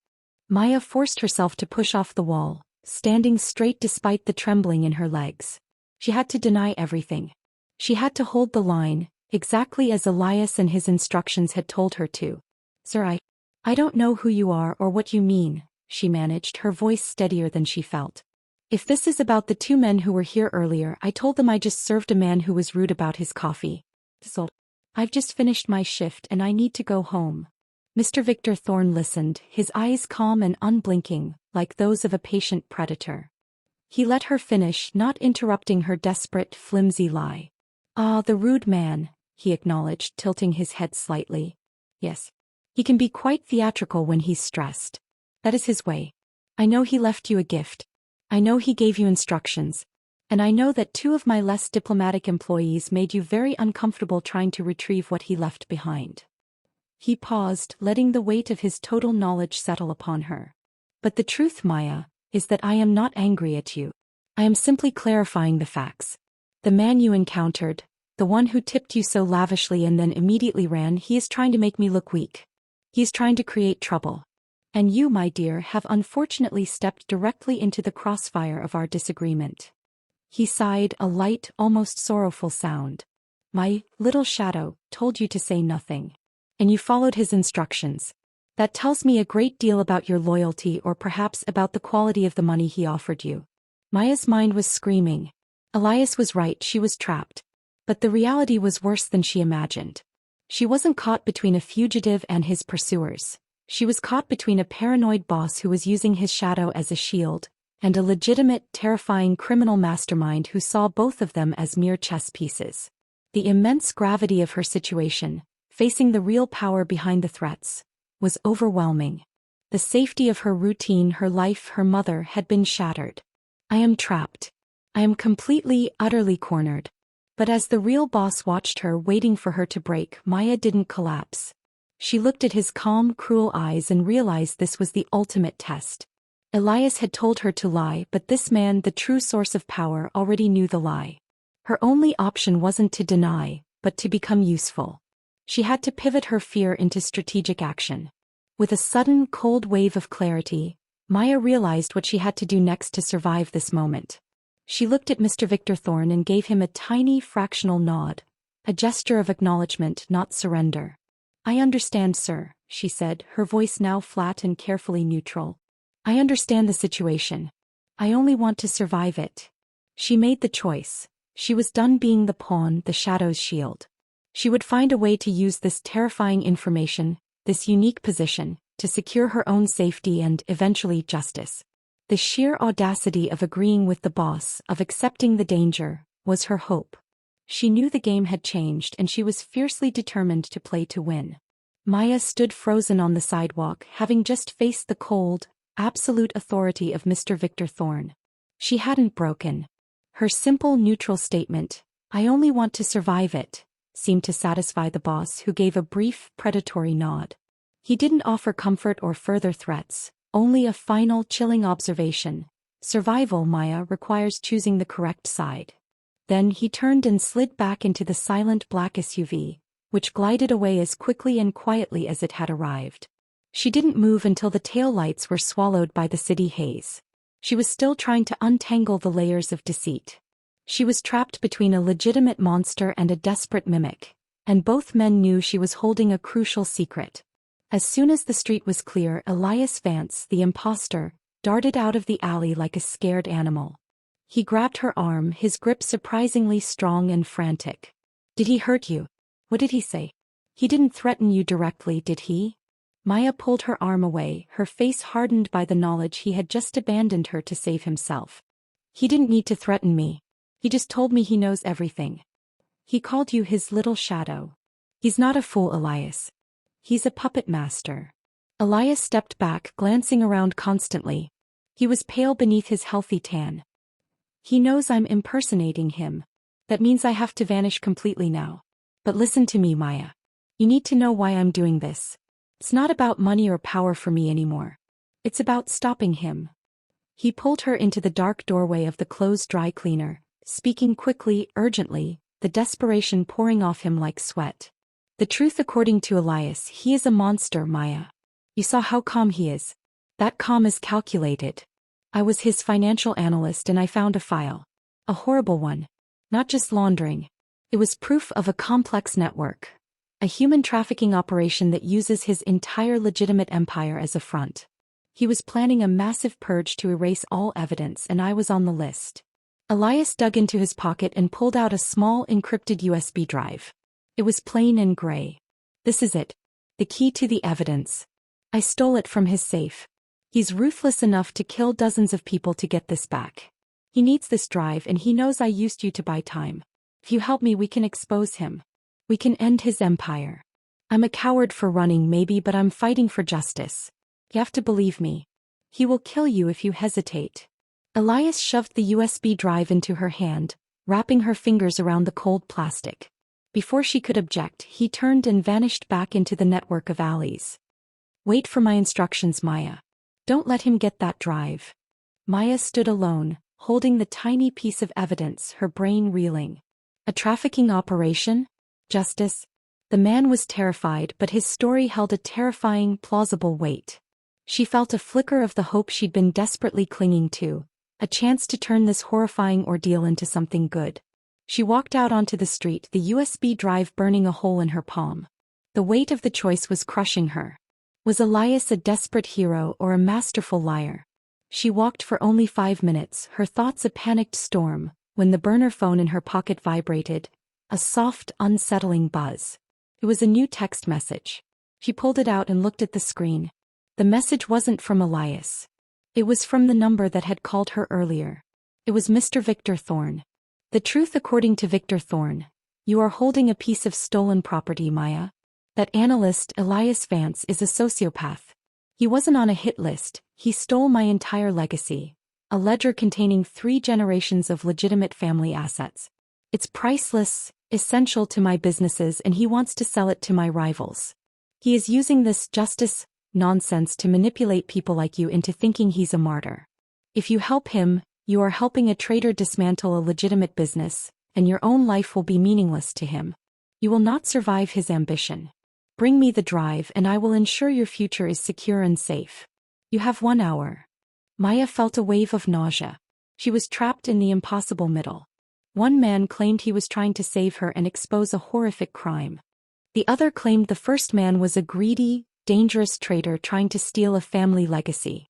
Maya forced herself to push off the wall, standing straight despite the trembling in her legs. She had to deny everything. She had to hold the line, exactly as Elias and his instructions had told her to. Sir, I don't know who you are or what you mean, she managed, her voice steadier than she felt. If this is about the 2 men who were here earlier, I told them I just served a man who was rude about his coffee. So, I've just finished my shift and I need to go home. Mr. Victor Thorne listened, his eyes calm and unblinking, like those of a patient predator. He let her finish, not interrupting her desperate, flimsy lie. Ah, the rude man, he acknowledged, tilting his head slightly. Yes. He can be quite theatrical when he's stressed. That is his way. I know he left you a gift. I know he gave you instructions. And I know that 2 of my less diplomatic employees made you very uncomfortable trying to retrieve what he left behind. He paused, letting the weight of his total knowledge settle upon her. But the truth, Maya, is that I am not angry at you. I am simply clarifying the facts. The man you encountered, the one who tipped you so lavishly and then immediately ran, he is trying to make me look weak. He is trying to create trouble. And you, my dear, have unfortunately stepped directly into the crossfire of our disagreement. He sighed, a light, almost sorrowful sound. My little shadow told you to say nothing. And you followed his instructions. That tells me a great deal about your loyalty, or perhaps about the quality of the money he offered you. Maya's mind was screaming. Elias was right, she was trapped. But the reality was worse than she imagined. She wasn't caught between a fugitive and his pursuers. She was caught between a paranoid boss who was using his shadow as a shield, and a legitimate, terrifying criminal mastermind who saw both of them as mere chess pieces. The immense gravity of her situation, facing the real power behind the threats, was overwhelming. The safety of her routine, her life, her mother had been shattered. I am trapped. I am completely, utterly cornered. But as the real boss watched her, waiting for her to break, Maya didn't collapse. She looked at his calm, cruel eyes and realized this was the ultimate test. Elias had told her to lie, but this man, the true source of power, already knew the lie. Her only option wasn't to deny, but to become useful. She had to pivot her fear into strategic action. With a sudden, cold wave of clarity, Maya realized what she had to do next to survive this moment. She looked at Mr. Victor Thorne and gave him a tiny, fractional nod, a gesture of acknowledgement, not surrender. I understand, sir, she said, her voice now flat and carefully neutral. I understand the situation. I only want to survive it. She made the choice. She was done being the pawn, the Shadow's shield. She would find a way to use this terrifying information, this unique position, to secure her own safety and, eventually, justice. The sheer audacity of agreeing with the boss, of accepting the danger, was her hope. She knew the game had changed and she was fiercely determined to play to win. Maya stood frozen on the sidewalk, having just faced the cold, absolute authority of Mr. Victor Thorne. She hadn't broken. Her simple, neutral statement, "I only want to survive it," seemed to satisfy the boss, who gave a brief, predatory nod. He didn't offer comfort or further threats, only a final, chilling observation. Survival, Maya, requires choosing the correct side. Then he turned and slid back into the silent black SUV, which glided away as quickly and quietly as it had arrived. She didn't move until the taillights were swallowed by the city haze. She was still trying to untangle the layers of deceit. She was trapped between a legitimate monster and a desperate mimic, and both men knew she was holding a crucial secret. As soon as the street was clear, Elias Vance, the imposter, darted out of the alley like a scared animal. He grabbed her arm, his grip surprisingly strong and frantic. "Did he hurt you? What did he say? He didn't threaten you directly, did he?" Maya pulled her arm away, her face hardened by the knowledge he had just abandoned her to save himself. "He didn't need to threaten me. He just told me he knows everything. He called you his little shadow. He's not a fool, Elias. He's a puppet master." Elias stepped back, glancing around constantly. He was pale beneath his healthy tan. "He knows I'm impersonating him. That means I have to vanish completely now. But listen to me, Maya. You need to know why I'm doing this. It's not about money or power for me anymore. It's about stopping him." He pulled her into the dark doorway of the closed dry cleaner, speaking quickly, urgently, the desperation pouring off him like sweat. "The truth according to Elias, he is a monster, Maya. You saw how calm he is. That calm is calculated. I was his financial analyst and I found a file. A horrible one. Not just laundering. It was proof of a complex network. A human trafficking operation that uses his entire legitimate empire as a front. He was planning a massive purge to erase all evidence, and I was on the list." Elias dug into his pocket and pulled out a small encrypted USB drive. It was plain and gray. "This is it. The key to the evidence. I stole it from his safe. He's ruthless enough to kill dozens of people to get this back. He needs this drive and he knows I used you to buy time. If you help me, we can expose him. We can end his empire. I'm a coward for running maybe, but I'm fighting for justice. You have to believe me. He will kill you if you hesitate." Elias shoved the USB drive into her hand, wrapping her fingers around the cold plastic. Before she could object, he turned and vanished back into the network of alleys. "Wait for my instructions, Maya. Don't let him get that drive." Maya stood alone, holding the tiny piece of evidence, her brain reeling. A trafficking operation? Justice? The man was terrified, but his story held a terrifying, plausible weight. She felt a flicker of the hope she'd been desperately clinging to, a chance to turn this horrifying ordeal into something good. She walked out onto the street, the USB drive burning a hole in her palm. The weight of the choice was crushing her. Was Elias a desperate hero or a masterful liar? She walked for only 5 minutes, her thoughts a panicked storm, when the burner phone in her pocket vibrated, a soft, unsettling buzz. It was a new text message. She pulled it out and looked at the screen. The message wasn't from Elias. It was from the number that had called her earlier. It was Mr. Victor Thorne. "The truth according to Victor Thorne. You are holding a piece of stolen property, Maya. That analyst, Elias Vance, is a sociopath. He wasn't on a hit list, he stole my entire legacy. A ledger containing 3 generations of legitimate family assets. It's priceless, essential to my businesses, and he wants to sell it to my rivals. He is using this justice nonsense to manipulate people like you into thinking he's a martyr. If you help him, you are helping a traitor dismantle a legitimate business, and your own life will be meaningless to him. You will not survive his ambition. Bring me the drive and I will ensure your future is secure and safe. You have 1 hour." Maya felt a wave of nausea. She was trapped in the impossible middle. One man claimed he was trying to save her and expose a horrific crime. The other claimed the first man was a greedy, dangerous traitor trying to steal a family legacy.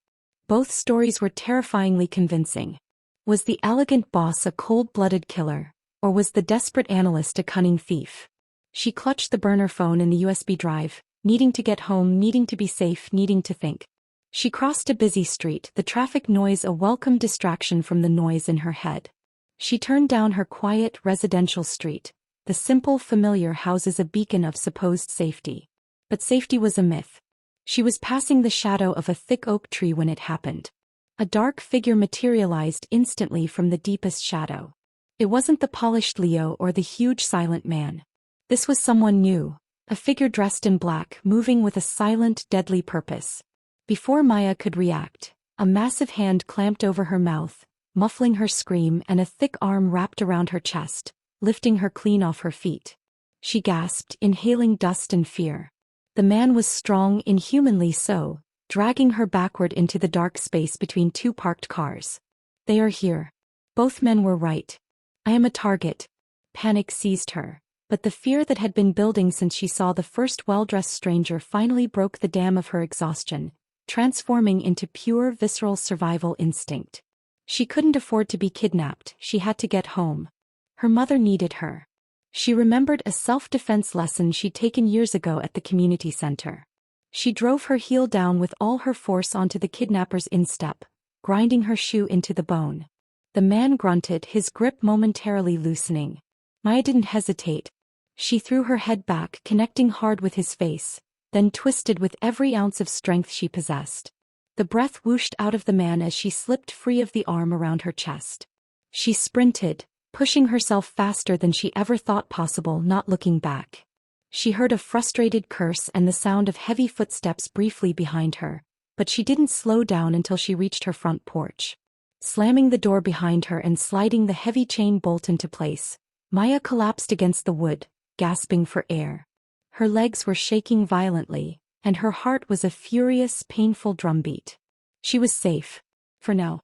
Both stories were terrifyingly convincing. Was the elegant boss a cold-blooded killer, or was the desperate analyst a cunning thief? She clutched the burner phone in the USB drive, needing to get home, needing to be safe, needing to think. She crossed a busy street, the traffic noise a welcome distraction from the noise in her head. She turned down her quiet residential street, the simple familiar houses a beacon of supposed safety. But safety was a myth. She was passing the shadow of a thick oak tree when it happened. A dark figure materialized instantly from the deepest shadow. It wasn't the polished Leo or the huge silent man. This was someone new, a figure dressed in black, moving with a silent, deadly purpose. Before Maya could react, a massive hand clamped over her mouth, muffling her scream, and a thick arm wrapped around her chest, lifting her clean off her feet. She gasped, inhaling dust and fear. The man was strong, inhumanly so, dragging her backward into the dark space between two parked cars. They are here. Both men were right. I am a target. Panic seized her, but the fear that had been building since she saw the first well-dressed stranger finally broke the dam of her exhaustion, transforming into pure visceral survival instinct. She couldn't afford to be kidnapped, she had to get home. Her mother needed her. She remembered a self-defense lesson she'd taken years ago at the community center. She drove her heel down with all her force onto the kidnapper's instep, grinding her shoe into the bone. The man grunted, his grip momentarily loosening. Maya didn't hesitate. She threw her head back, connecting hard with his face, then twisted with every ounce of strength she possessed. The breath whooshed out of the man as she slipped free of the arm around her chest. She sprinted, pushing herself faster than she ever thought possible, not looking back. She heard a frustrated curse and the sound of heavy footsteps briefly behind her, but she didn't slow down until she reached her front porch. Slamming the door behind her and sliding the heavy chain bolt into place, Maya collapsed against the wood, gasping for air. Her legs were shaking violently, and her heart was a furious, painful drumbeat. She was safe. For now.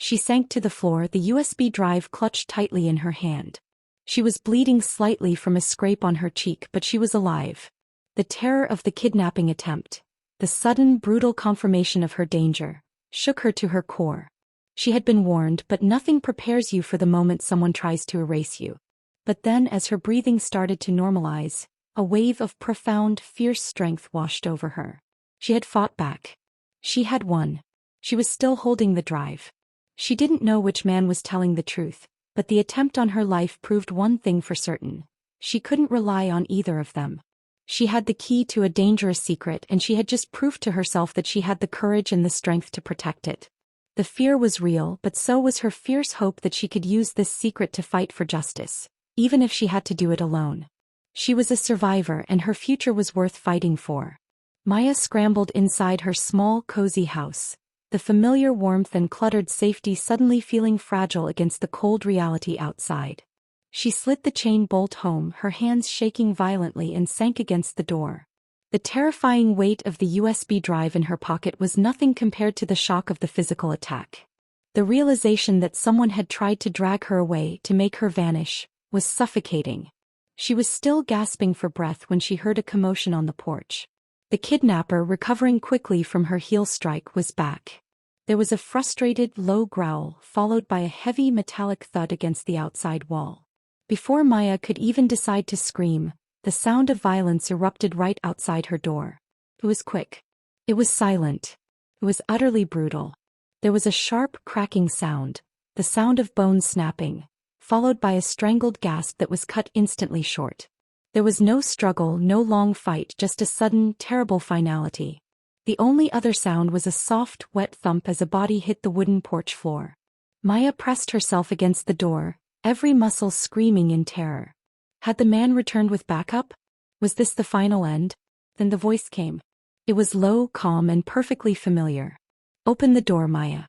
She sank to the floor, the USB drive clutched tightly in her hand. She was bleeding slightly from a scrape on her cheek, but she was alive. The terror of the kidnapping attempt, the sudden, brutal confirmation of her danger, shook her to her core. She had been warned, but nothing prepares you for the moment someone tries to erase you. But then, as her breathing started to normalize, a wave of profound, fierce strength washed over her. She had fought back. She had won. She was still holding the drive. She didn't know which man was telling the truth, but the attempt on her life proved one thing for certain. She couldn't rely on either of them. She had the key to a dangerous secret, and she had just proved to herself that she had the courage and the strength to protect it. The fear was real, but so was her fierce hope that she could use this secret to fight for justice, even if she had to do it alone. She was a survivor, and her future was worth fighting for. Maya scrambled inside her small, cozy house, the familiar warmth and cluttered safety suddenly feeling fragile against the cold reality outside. She slid the chain bolt home, her hands shaking violently, and sank against the door. The terrifying weight of the USB drive in her pocket was nothing compared to the shock of the physical attack. The realization that someone had tried to drag her away, to make her vanish, was suffocating. She was still gasping for breath when she heard a commotion on the porch. The kidnapper, recovering quickly from her heel strike, was back. There was a frustrated, low growl, followed by a heavy metallic thud against the outside wall. Before Maya could even decide to scream, the sound of violence erupted right outside her door. It was quick. It was silent. It was utterly brutal. There was a sharp, cracking sound, the sound of bones snapping, followed by a strangled gasp that was cut instantly short. There was no struggle, no long fight, just a sudden, terrible finality. The only other sound was a soft, wet thump as a body hit the wooden porch floor. Maya pressed herself against the door, every muscle screaming in terror. Had the man returned with backup? Was this the final end? Then the voice came. It was low, calm, and perfectly familiar. "Open the door, Maya.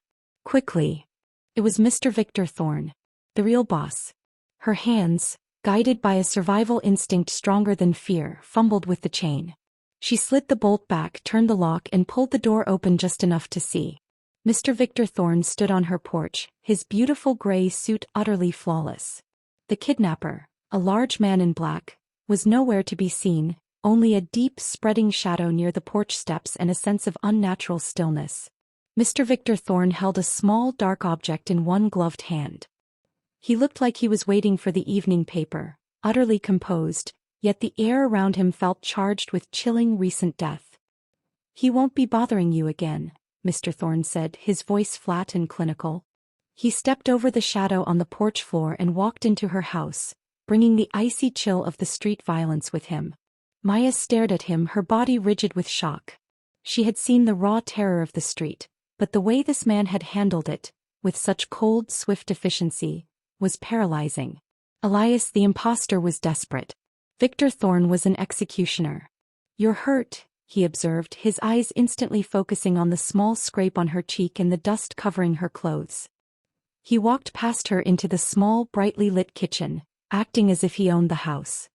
Quickly." It was Mr. Victor Thorne, the real boss. Her hands, guided by a survival instinct stronger than fear, fumbled with the chain. She slid the bolt back, turned the lock, and pulled the door open just enough to see. Mr. Victor Thorne stood on her porch, his beautiful gray suit utterly flawless. The kidnapper, a large man in black, was nowhere to be seen, only a deep, spreading shadow near the porch steps and a sense of unnatural stillness. Mr. Victor Thorne held a small, dark object in one gloved hand. He looked like he was waiting for the evening paper, utterly composed, yet the air around him felt charged with chilling recent death. "He won't be bothering you again," Mr. Thorne said, his voice flat and clinical. He stepped over the shadow on the porch floor and walked into her house, bringing the icy chill of the street violence with him. Maya stared at him, her body rigid with shock. She had seen the raw terror of the street, but the way this man had handled it, with such cold, swift efficiency, was paralyzing. Elias the imposter was desperate. Victor Thorne was an executioner. "You're hurt," he observed, his eyes instantly focusing on the small scrape on her cheek and the dust covering her clothes. He walked past her into the small, brightly lit kitchen, acting as if he owned the house.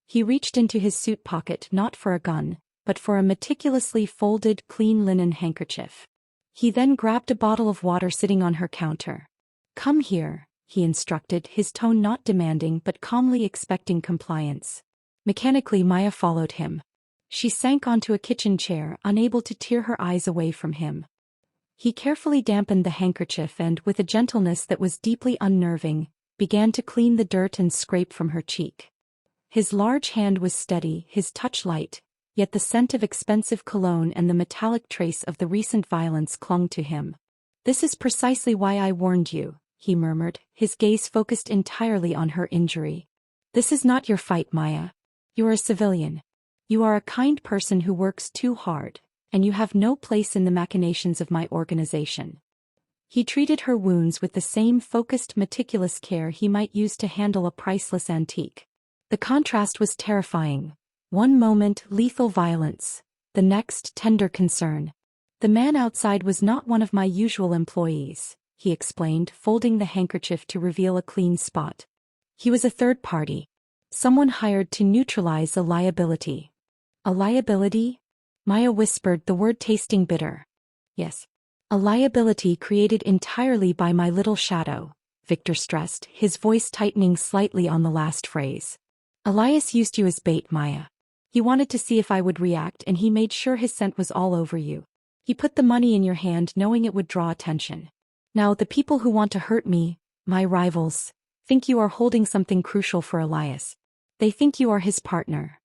He reached into his suit pocket not for a gun, but for a meticulously folded, clean linen handkerchief. He then grabbed a bottle of water sitting on her counter. "Come here," he instructed, his tone not demanding but calmly expecting compliance. Mechanically Maya followed him. She sank onto a kitchen chair, unable to tear her eyes away from him. He carefully dampened the handkerchief and, with a gentleness that was deeply unnerving, began to clean the dirt and scrape from her cheek. His large hand was steady, his touch light, yet the scent of expensive cologne and the metallic trace of the recent violence clung to him. "This is precisely why I warned you," he murmured, his gaze focused entirely on her injury. "This is not your fight, Maya. You are a civilian. You are a kind person who works too hard, and you have no place in the machinations of my organization." He treated her wounds with the same focused, meticulous care he might use to handle a priceless antique. The contrast was terrifying. One moment, lethal violence, the next, tender concern. "The man outside was not one of my usual employees," he explained, folding the handkerchief to reveal a clean spot. "He was a third party. Someone hired to neutralize a liability." "A liability?" Maya whispered, the word tasting bitter. "Yes. A liability created entirely by my little shadow," Victor stressed, his voice tightening slightly on the last phrase. "Elias used you as bait, Maya. He wanted to see if I would react, and he made sure his scent was all over you. He put the money in your hand knowing it would draw attention. Now the people who want to hurt me, my rivals, think you are holding something crucial for Elias. They think you are his partner."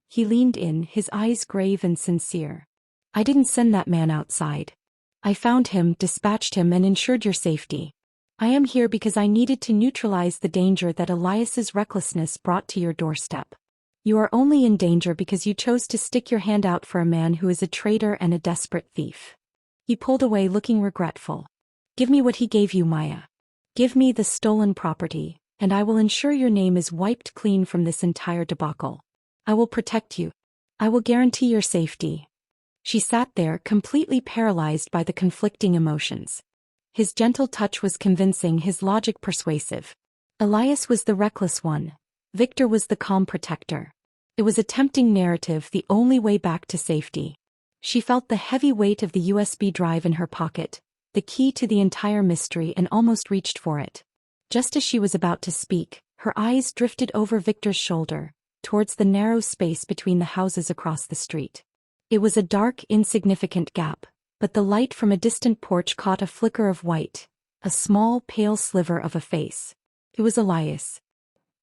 He leaned in, his eyes grave and sincere. "I didn't send that man outside. I found him, dispatched him, and ensured your safety. I am here because I needed to neutralize the danger that Elias's recklessness brought to your doorstep. You are only in danger because you chose to stick your hand out for a man who is a traitor and a desperate thief." He pulled away, looking regretful. "Give me what he gave you, Maya. Give me the stolen property, and I will ensure your name is wiped clean from this entire debacle. I will protect you. I will guarantee your safety." She sat there, completely paralyzed by the conflicting emotions. His gentle touch was convincing, his logic persuasive. Elias was the reckless one. Victor was the calm protector. It was a tempting narrative, the only way back to safety. She felt the heavy weight of the USB drive in her pocket, the key to the entire mystery, and almost reached for it. Just as she was about to speak, her eyes drifted over Victor's shoulder, towards the narrow space between the houses across the street. It was a dark, insignificant gap, but the light from a distant porch caught a flicker of white, a small, pale sliver of a face. It was Elias.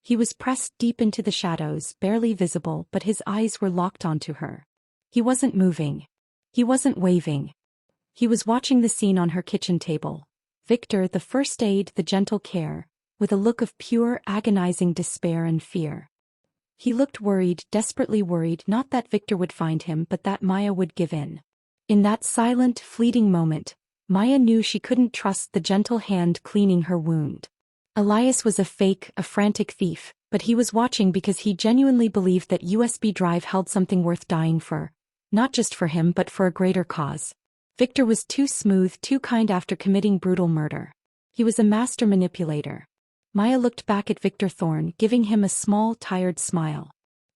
He was pressed deep into the shadows, barely visible, but his eyes were locked onto her. He wasn't moving. He wasn't waving. He was watching the scene on her kitchen table. Victor, the first aid, the gentle care, with a look of pure, agonizing despair and fear. He looked worried, desperately worried, not that Victor would find him, but that Maya would give in. In that silent, fleeting moment, Maya knew she couldn't trust the gentle hand cleaning her wound. Elias was a fake, a frantic thief, but he was watching because he genuinely believed that USB drive held something worth dying for, not just for him but for a greater cause. Victor was too smooth, too kind after committing brutal murder. He was a master manipulator. Maya looked back at Victor Thorne, giving him a small, tired smile.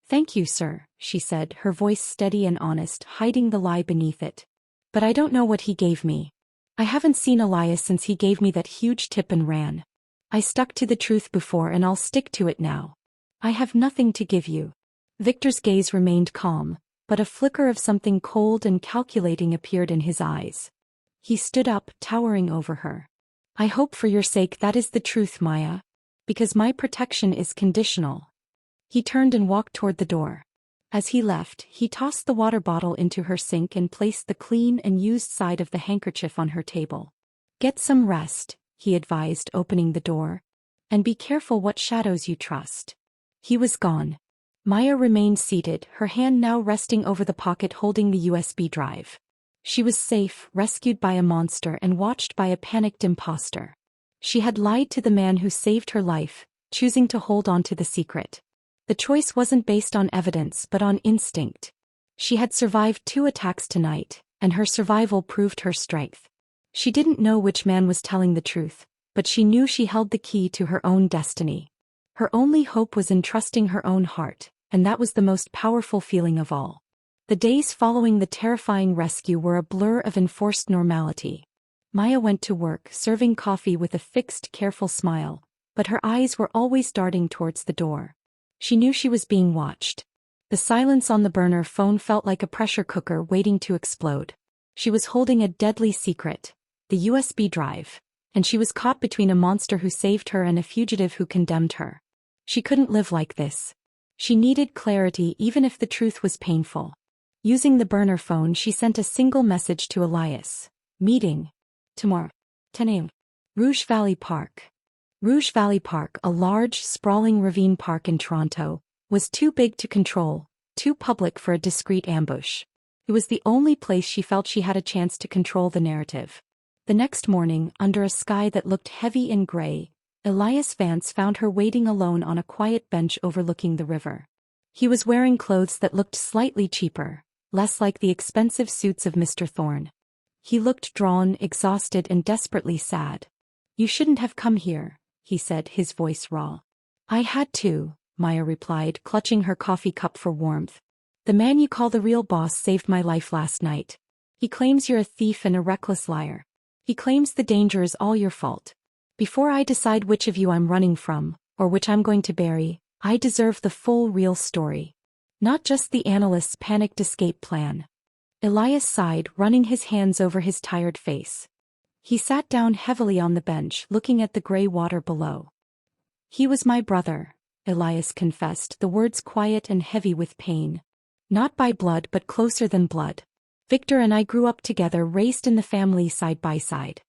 "Thank you, sir," she said, her voice steady and honest, hiding the lie beneath it. "But I don't know what he gave me. I haven't seen Elias since he gave me that huge tip and ran. I stuck to the truth before and I'll stick to it now. I have nothing to give you." Victor's gaze remained calm, but a flicker of something cold and calculating appeared in his eyes. He stood up, towering over her. I hope for your sake that is the truth, Maya. Because my protection is conditional. He turned and walked toward the door. As he left, he tossed the water bottle into her sink and placed the clean and used side of the handkerchief on her table. Get some rest, he advised, opening the door. And be careful what shadows you trust. He was gone. Maya remained seated, her hand now resting over the pocket holding the USB drive. She was safe, rescued by a monster and watched by a panicked imposter. She had lied to the man who saved her life, choosing to hold on to the secret. The choice wasn't based on evidence but on instinct. She had survived 2 attacks tonight, and her survival proved her strength. She didn't know which man was telling the truth, but she knew she held the key to her own destiny. Her only hope was in trusting her own heart, and that was the most powerful feeling of all. The days following the terrifying rescue were a blur of enforced normality. Maya went to work, serving coffee with a fixed, careful smile, but her eyes were always darting towards the door. She knew she was being watched. The silence on the burner phone felt like a pressure cooker waiting to explode. She was holding a deadly secret, the USB drive, and she was caught between a monster who saved her and a fugitive who condemned her. She couldn't live like this. She needed clarity even if the truth was painful. Using the burner phone, she sent a single message to Elias. Meeting. Tomorrow. 10 a.m. Rouge Valley Park. Rouge Valley Park, a large, sprawling ravine park in Toronto, was too big to control, too public for a discreet ambush. It was the only place she felt she had a chance to control the narrative. The next morning, under a sky that looked heavy and gray, Elias Vance found her waiting alone on a quiet bench overlooking the river. He was wearing clothes that looked slightly cheaper, less like the expensive suits of Mr. Thorne. He looked drawn, exhausted, and desperately sad. You shouldn't have come here, he said, his voice raw. I had to, Maya replied, clutching her coffee cup for warmth. The man you call the real boss saved my life last night. He claims you're a thief and a reckless liar. He claims the danger is all your fault. Before I decide which of you I'm running from, or which I'm going to bury, I deserve the full real story. Not just the analyst's panicked escape plan. Elias sighed, running his hands over his tired face. He sat down heavily on the bench, looking at the gray water below. He was my brother, Elias confessed, the words quiet and heavy with pain. Not by blood but closer than blood. Victor and I grew up together, raised in the family side by side.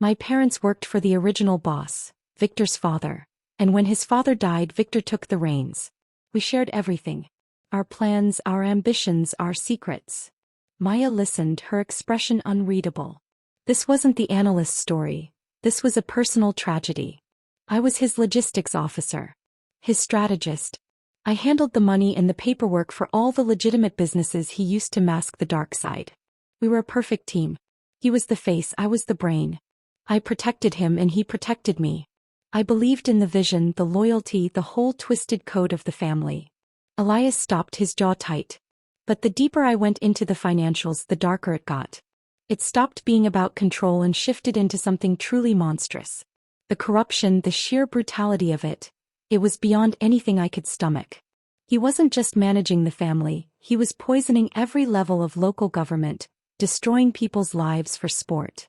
My parents worked for the original boss, Victor's father, and when his father died, Victor took the reins. We shared everything. Our plans, our ambitions, our secrets. Maya listened, her expression unreadable. This wasn't the analyst's story. This was a personal tragedy. I was his logistics officer. His strategist. I handled the money and the paperwork for all the legitimate businesses he used to mask the dark side. We were a perfect team. He was the face, I was the brain. I protected him and he protected me. I believed in the vision, the loyalty, the whole twisted code of the family. Elias stopped, his jaw tight. But the deeper I went into the financials, the darker it got. It stopped being about control and shifted into something truly monstrous. The corruption, the sheer brutality of it. It was beyond anything I could stomach. He wasn't just managing the family, he was poisoning every level of local government, destroying people's lives for sport.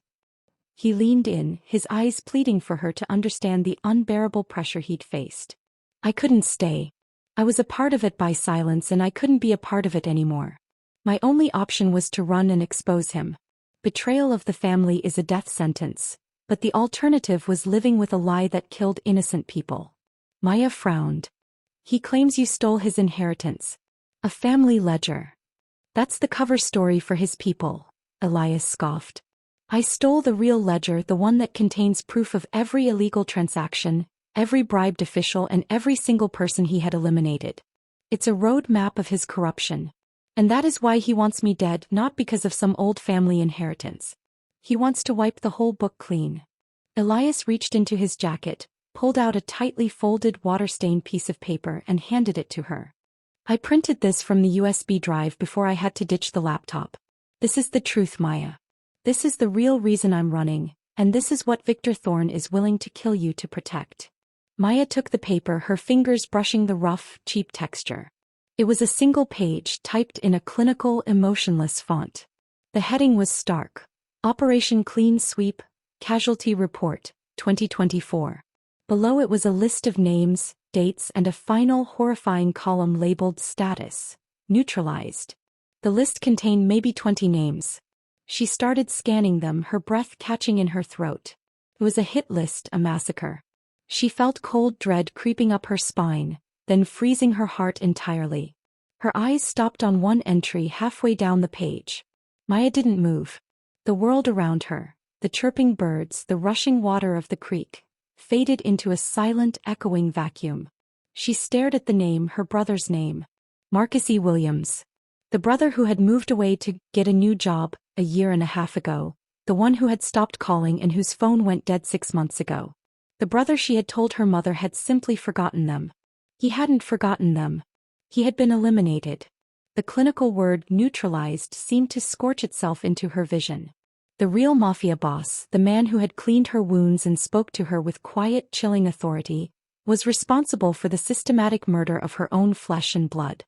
He leaned in, his eyes pleading for her to understand the unbearable pressure he'd faced. I couldn't stay. I was a part of it by silence and I couldn't be a part of it anymore. My only option was to run and expose him. Betrayal of the family is a death sentence, but the alternative was living with a lie that killed innocent people. Maya frowned. He claims you stole his inheritance. A family ledger. That's the cover story for his people, Elias scoffed. I stole the real ledger, the one that contains proof of every illegal transaction, every bribed official and every single person he had eliminated. It's a road map of his corruption. And that is why he wants me dead, not because of some old family inheritance. He wants to wipe the whole book clean. Elias reached into his jacket, pulled out a tightly folded water-stained piece of paper and handed it to her. I printed this from the USB drive before I had to ditch the laptop. This is the truth, Maya. This is the real reason I'm running, and this is what Victor Thorne is willing to kill you to protect. Maya took the paper, her fingers brushing the rough, cheap texture. It was a single page typed in a clinical, emotionless font. The heading was stark. Operation Clean Sweep, Casualty Report, 2024. Below it was a list of names, dates, and a final horrifying column labeled Status, Neutralized. The list contained maybe 20 names. She started scanning them, her breath catching in her throat. It was a hit list, a massacre. She felt cold dread creeping up her spine, then freezing her heart entirely. Her eyes stopped on one entry halfway down the page. Maya didn't move. The world around her, the chirping birds, the rushing water of the creek, faded into a silent, echoing vacuum. She stared at the name, her brother's name. Marcus E. Williams. The brother who had moved away to get a new job a year and a half ago. The one who had stopped calling and whose phone went dead 6 months ago. The brother she had told her mother had simply forgotten them. He hadn't forgotten them. He had been eliminated. The clinical word neutralized seemed to scorch itself into her vision. The real Mafia boss, the man who had cleaned her wounds and spoke to her with quiet, chilling authority, was responsible for the systematic murder of her own flesh and blood.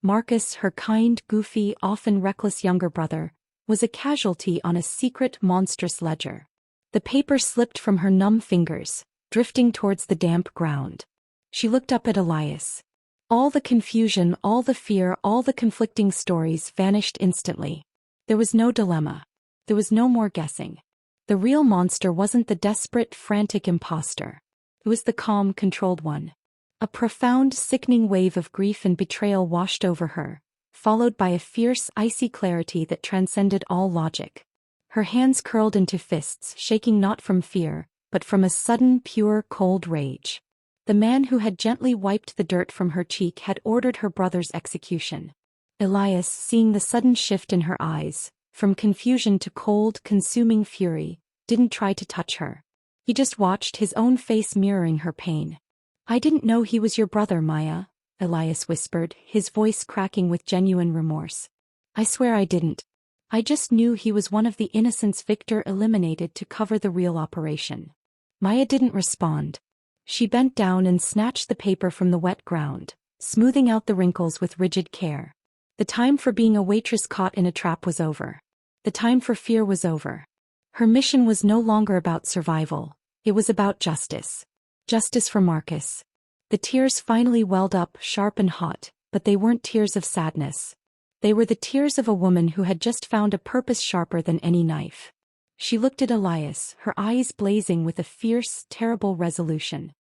Marcus, her kind, goofy, often reckless younger brother, was a casualty on a secret, monstrous ledger. The paper slipped from her numb fingers, drifting towards the damp ground. She looked up at Elias. All the confusion, all the fear, all the conflicting stories vanished instantly. There was no dilemma. There was no more guessing. The real monster wasn't the desperate, frantic imposter. It was the calm, controlled one. A profound, sickening wave of grief and betrayal washed over her, followed by a fierce, icy clarity that transcended all logic. Her hands curled into fists, shaking not from fear, but from a sudden, pure, cold rage. The man who had gently wiped the dirt from her cheek had ordered her brother's execution. Elias, seeing the sudden shift in her eyes, from confusion to cold, consuming fury, didn't try to touch her. He just watched, his own face mirroring her pain. "I didn't know he was your brother, Maya," Elias whispered, his voice cracking with genuine remorse. "I swear I didn't. I just knew he was one of the innocents Victor eliminated to cover the real operation." Maya didn't respond. She bent down and snatched the paper from the wet ground, smoothing out the wrinkles with rigid care. The time for being a waitress caught in a trap was over. The time for fear was over. Her mission was no longer about survival. It was about justice. Justice for Marcus. The tears finally welled up, sharp and hot, but they weren't tears of sadness. They were the tears of a woman who had just found a purpose sharper than any knife. She looked at Elias, her eyes blazing with a fierce, terrible resolution.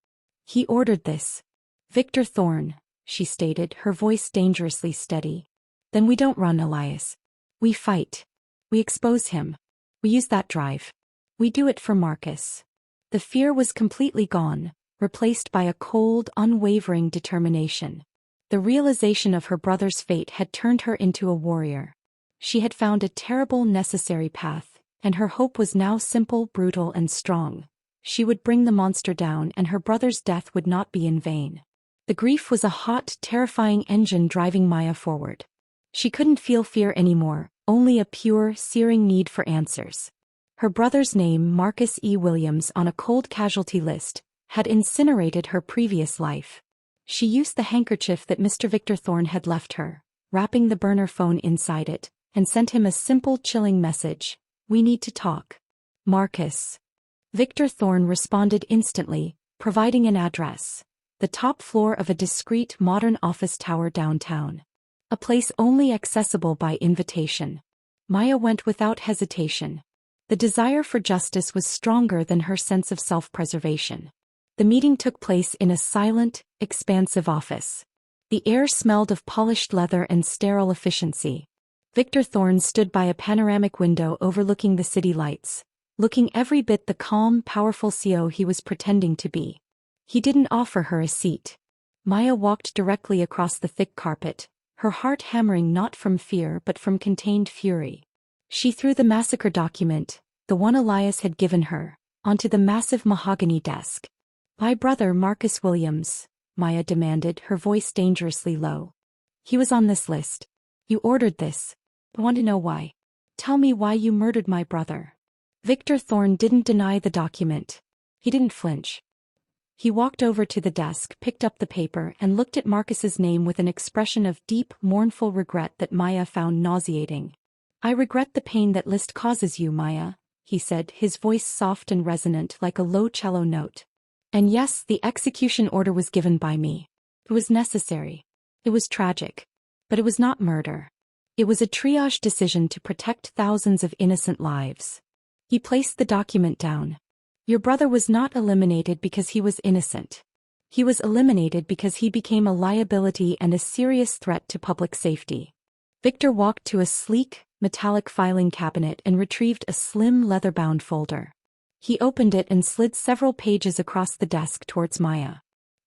"He ordered this. Victor Thorne," she stated, her voice dangerously steady. "Then we don't run, Elias. We fight. We expose him. We use that drive. We do it for Marcus." The fear was completely gone, replaced by a cold, unwavering determination. The realization of her brother's fate had turned her into a warrior. She had found a terrible, necessary path, and her hope was now simple, brutal, and strong. She would bring the monster down, and her brother's death would not be in vain. The grief was a hot, terrifying engine driving Maya forward. She couldn't feel fear anymore, only a pure, searing need for answers. Her brother's name, Marcus E. Williams, on a cold casualty list, had incinerated her previous life. She used the handkerchief that Mr. Victor Thorne had left her, wrapping the burner phone inside it, and sent him a simple, chilling message: "We need to talk. Marcus." Victor Thorne responded instantly, providing an address: the top floor of a discreet, modern office tower downtown. A place only accessible by invitation. Maya went without hesitation. The desire for justice was stronger than her sense of self-preservation. The meeting took place in a silent, expansive office. The air smelled of polished leather and sterile efficiency. Victor Thorne stood by a panoramic window overlooking the city lights, looking every bit the calm, powerful CEO he was pretending to be. He didn't offer her a seat. Maya walked directly across the thick carpet, her heart hammering not from fear but from contained fury. She threw the massacre document, the one Elias had given her, onto the massive mahogany desk. "My brother Marcus Williams," Maya demanded, her voice dangerously low. "He was on this list. You ordered this. I want to know why. Tell me why you murdered my brother." Victor Thorne didn't deny the document. He didn't flinch. He walked over to the desk, picked up the paper, and looked at Marcus's name with an expression of deep, mournful regret that Maya found nauseating. "I regret the pain that list causes you, Maya," he said, his voice soft and resonant like a low cello note. "And yes, the execution order was given by me. It was necessary. It was tragic. But it was not murder. It was a triage decision to protect thousands of innocent lives." He placed the document down. "Your brother was not eliminated because he was innocent. He was eliminated because he became a liability and a serious threat to public safety." Victor walked to a sleek, metallic filing cabinet and retrieved a slim leather-bound folder. He opened it and slid several pages across the desk towards Maya.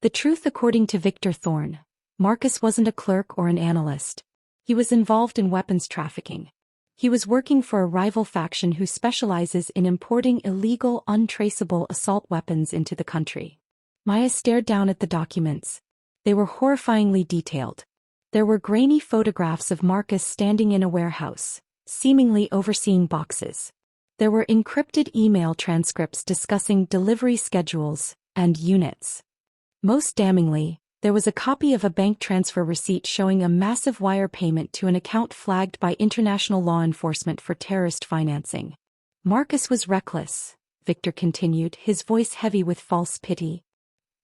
The truth according to Victor Thorne: Marcus wasn't a clerk or an analyst. He was involved in weapons trafficking. He was working for a rival faction who specializes in importing illegal, untraceable assault weapons into the country. Maya stared down at the documents. They were horrifyingly detailed. There were grainy photographs of Marcus standing in a warehouse, seemingly overseeing boxes. There were encrypted email transcripts discussing delivery schedules and units. Most damningly, there was a copy of a bank transfer receipt showing a massive wire payment to an account flagged by international law enforcement for terrorist financing. "Marcus was reckless," Victor continued, his voice heavy with false pity.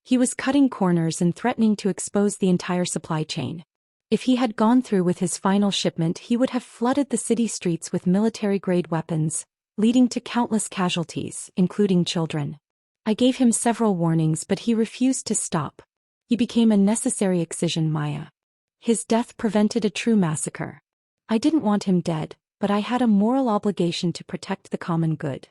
"He was cutting corners and threatening to expose the entire supply chain. If he had gone through with his final shipment, he would have flooded the city streets with military-grade weapons, leading to countless casualties, including children. I gave him several warnings, but he refused to stop. He became a necessary excision, Maya. His death prevented a true massacre. I didn't want him dead, but I had a moral obligation to protect the common good."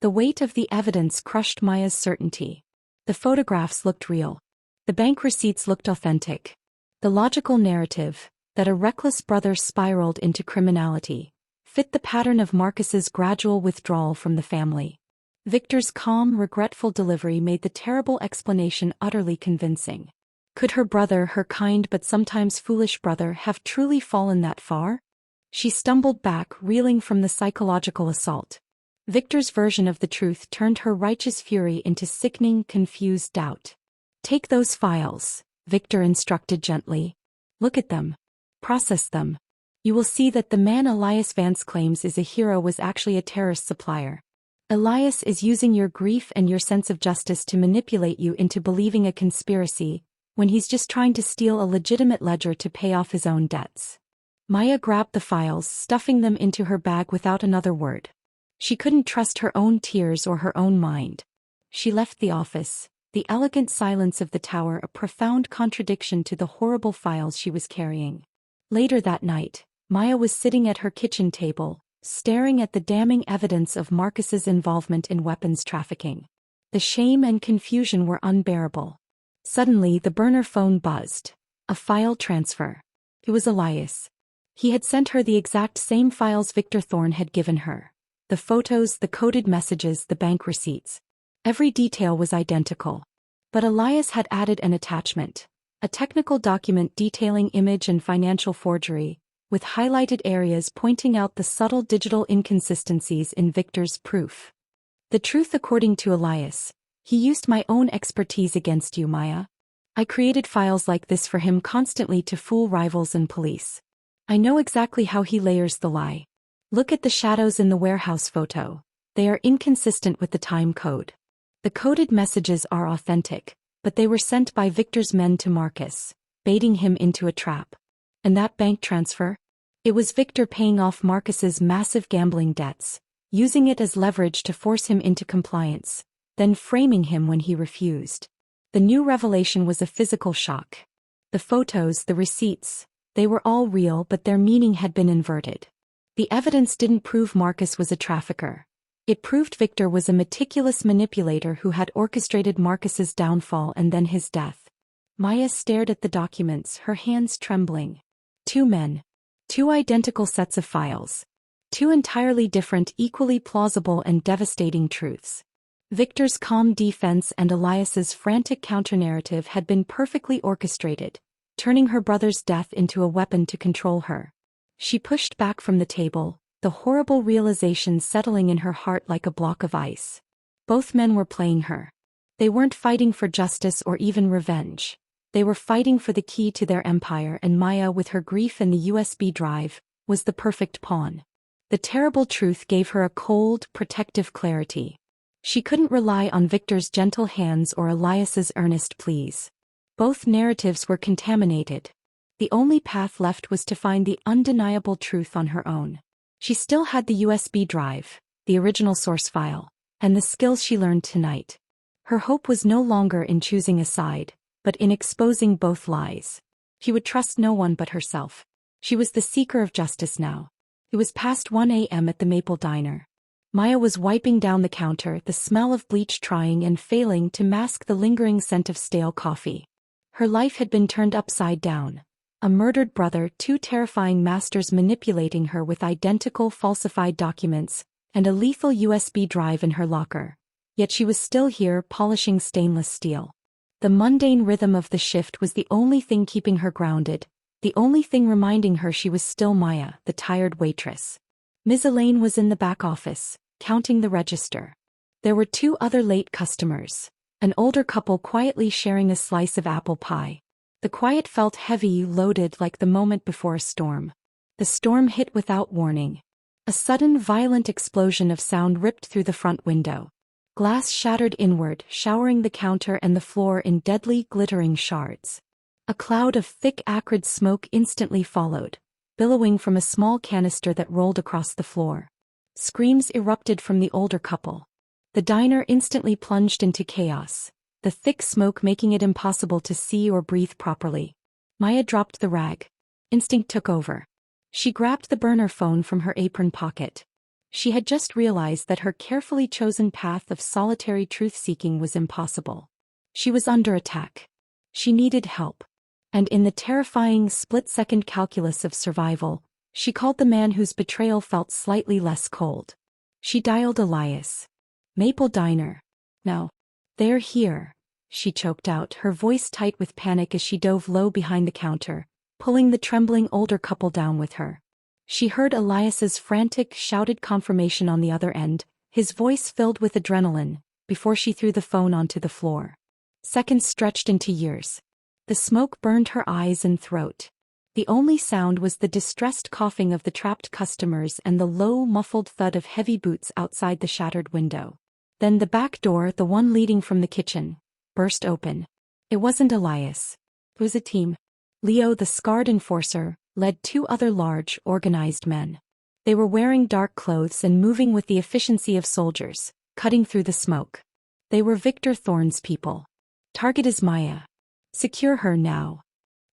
The weight of the evidence crushed Maya's certainty. The photographs looked real. The bank receipts looked authentic. The logical narrative, that a reckless brother spiraled into criminality, fit the pattern of Marcus's gradual withdrawal from the family. Victor's calm, regretful delivery made the terrible explanation utterly convincing. Could her brother, her kind but sometimes foolish brother, have truly fallen that far? She stumbled back, reeling from the psychological assault. Victor's version of the truth turned her righteous fury into sickening, confused doubt. "Take those files," Victor instructed gently. "Look at them. Process them. You will see that the man Elias Vance claims is a hero was actually a terrorist supplier. Elias is using your grief and your sense of justice to manipulate you into believing a conspiracy, when he's just trying to steal a legitimate ledger to pay off his own debts." Maya grabbed the files, stuffing them into her bag without another word. She couldn't trust her own tears or her own mind. She left the office, the elegant silence of the tower a profound contradiction to the horrible files she was carrying. Later that night, Maya was sitting at her kitchen table, staring at the damning evidence of Marcus's involvement in weapons trafficking. The shame and confusion were unbearable. Suddenly the burner phone buzzed. A file transfer. It was Elias. He had sent her the exact same files Victor Thorne had given her. The photos, the coded messages, the bank receipts. Every detail was identical. But Elias had added an attachment, a technical document detailing image and financial forgery, with highlighted areas pointing out the subtle digital inconsistencies in Victor's proof. "The truth according to Elias: he used my own expertise against you, Maya. I created files like this for him constantly to fool rivals and police. I know exactly how he layers the lie. Look at the shadows in the warehouse photo. They are inconsistent with the time code. The coded messages are authentic, but they were sent by Victor's men to Marcus, baiting him into a trap. And that bank transfer? It was Victor paying off Marcus's massive gambling debts, using it as leverage to force him into compliance, then framing him when he refused. The new revelation was a physical shock. The photos, the receipts, they were all real, but their meaning had been inverted. The evidence didn't prove Marcus was a trafficker. It proved Victor was a meticulous manipulator who had orchestrated Marcus's downfall and then his death. Maya stared at the documents, her hands trembling. Two men. Two identical sets of files. Two entirely different, equally plausible and devastating truths. Victor's calm defense and Elias's frantic counter-narrative had been perfectly orchestrated, turning her brother's death into a weapon to control her. She pushed back from the table, the horrible realization settling in her heart like a block of ice. Both men were playing her. They weren't fighting for justice or even revenge. They were fighting for the key to their empire, and Maya, with her grief and the USB drive, was the perfect pawn. The terrible truth gave her a cold, protective clarity. She couldn't rely on Victor's gentle hands or Elias's earnest pleas. Both narratives were contaminated. The only path left was to find the undeniable truth on her own. She still had the USB drive, the original source file, and the skills she learned tonight. Her hope was no longer in choosing a side, but in exposing both lies. She would trust no one but herself. She was the seeker of justice now. It was past 1 a.m. at the Maple Diner. Maya was wiping down the counter, the smell of bleach trying and failing to mask the lingering scent of stale coffee. Her life had been turned upside down. A murdered brother, two terrifying masters manipulating her with identical falsified documents, and a lethal USB drive in her locker. Yet she was still here, polishing stainless steel. The mundane rhythm of the shift was the only thing keeping her grounded, the only thing reminding her she was still Maya, the tired waitress. Ms. Elaine was in the back office, counting the register. There were two other late customers, an older couple quietly sharing a slice of apple pie. The quiet felt heavy, loaded like the moment before a storm. The storm hit without warning. A sudden, violent explosion of sound ripped through the front window. Glass shattered inward, showering the counter and the floor in deadly, glittering shards. A cloud of thick, acrid smoke instantly followed, billowing from a small canister that rolled across the floor. Screams erupted from the older couple. The diner instantly plunged into chaos, the thick smoke making it impossible to see or breathe properly. Maya dropped the rag. Instinct took over. She grabbed the burner phone from her apron pocket. She had just realized that her carefully chosen path of solitary truth-seeking was impossible. She was under attack. She needed help. And in the terrifying split-second calculus of survival, she called the man whose betrayal felt slightly less cold. She dialed Elias. Maple Diner. No. They're here, she choked out, her voice tight with panic as she dove low behind the counter, pulling the trembling older couple down with her. She heard Elias's frantic, shouted confirmation on the other end, his voice filled with adrenaline, before she threw the phone onto the floor. Seconds stretched into years. The smoke burned her eyes and throat. The only sound was the distressed coughing of the trapped customers and the low, muffled thud of heavy boots outside the shattered window. Then the back door, the one leading from the kitchen, burst open. It wasn't Elias. It was a team. Leo, the scarred enforcer, led two other large, organized men. They were wearing dark clothes and moving with the efficiency of soldiers, cutting through the smoke. They were Victor Thorne's people. Target is Maya. Secure her now.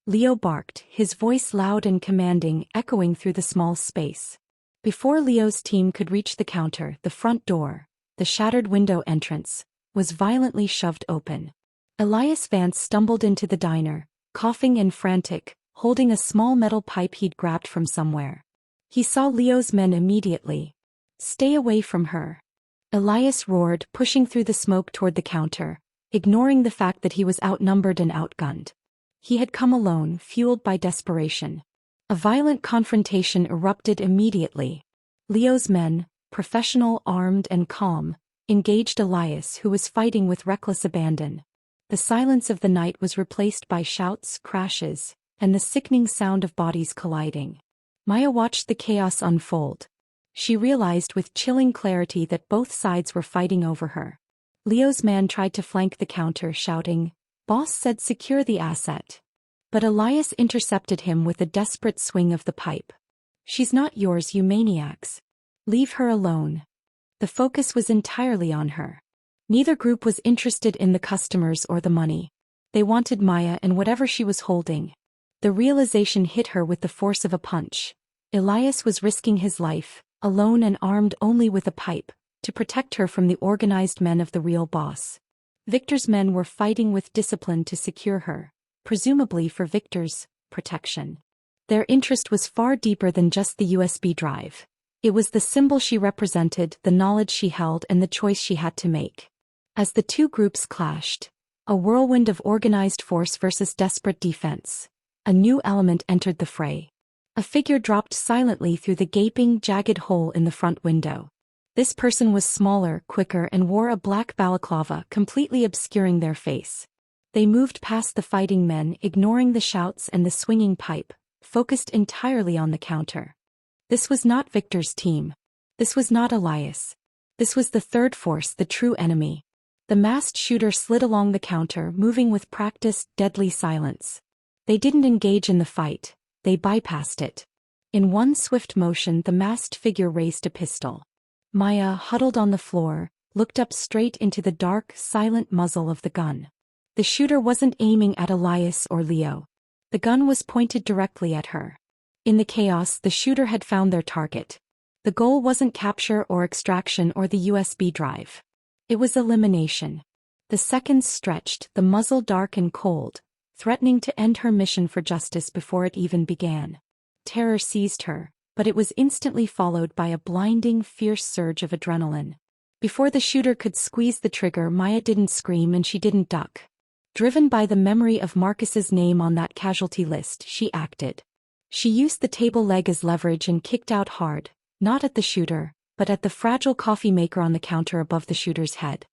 Leo barked, his voice loud and commanding, echoing through the small space. Before Leo's team could reach the counter, the front door, the shattered window entrance, was violently shoved open. Elias Vance stumbled into the diner, coughing and frantic, holding a small metal pipe he'd grabbed from somewhere. He saw Leo's men immediately. Stay away from her. Elias roared, pushing through the smoke toward the counter, ignoring the fact that he was outnumbered and outgunned. He had come alone, fueled by desperation. A violent confrontation erupted immediately. Leo's men, professional, armed and calm, engaged Elias, who was fighting with reckless abandon. The silence of the night was replaced by shouts, crashes, and the sickening sound of bodies colliding. Maya watched the chaos unfold. She realized with chilling clarity that both sides were fighting over her. Leo's man tried to flank the counter, shouting, "Boss said secure the asset." But Elias intercepted him with a desperate swing of the pipe. "She's not yours, you maniacs. Leave her alone." The focus was entirely on her. Neither group was interested in the customers or the money. They wanted Maya and whatever she was holding. The realization hit her with the force of a punch. Elias was risking his life, alone and armed only with a pipe, to protect her from the organized men of the real boss. Victor's men were fighting with discipline to secure her, presumably for Victor's protection. Their interest was far deeper than just the USB drive. It was the symbol she represented, the knowledge she held, and the choice she had to make. As the two groups clashed, a whirlwind of organized force versus desperate defense, a new element entered the fray. A figure dropped silently through the gaping, jagged hole in the front window. This person was smaller, quicker, and wore a black balaclava completely obscuring their face. They moved past the fighting men, ignoring the shouts and the swinging pipe, focused entirely on the counter. This was not Victor's team. This was not Elias. This was the third force, the true enemy. The masked shooter slid along the counter, moving with practiced, deadly silence. They didn't engage in the fight, they bypassed it. In one swift motion, the masked figure raised a pistol. Maya, huddled on the floor, looked up straight into the dark, silent muzzle of the gun. The shooter wasn't aiming at Elias or Leo. The gun was pointed directly at her. In the chaos, the shooter had found their target. The goal wasn't capture or extraction or the USB drive. It was elimination. The seconds stretched, the muzzle dark and cold, threatening to end her mission for justice before it even began. Terror seized her, but it was instantly followed by a blinding, fierce surge of adrenaline. Before the shooter could squeeze the trigger, Maya didn't scream and she didn't duck. Driven by the memory of Marcus's name on that casualty list, she acted. She used the table leg as leverage and kicked out hard, not at the shooter, but at the fragile coffee maker on the counter above the shooter's head.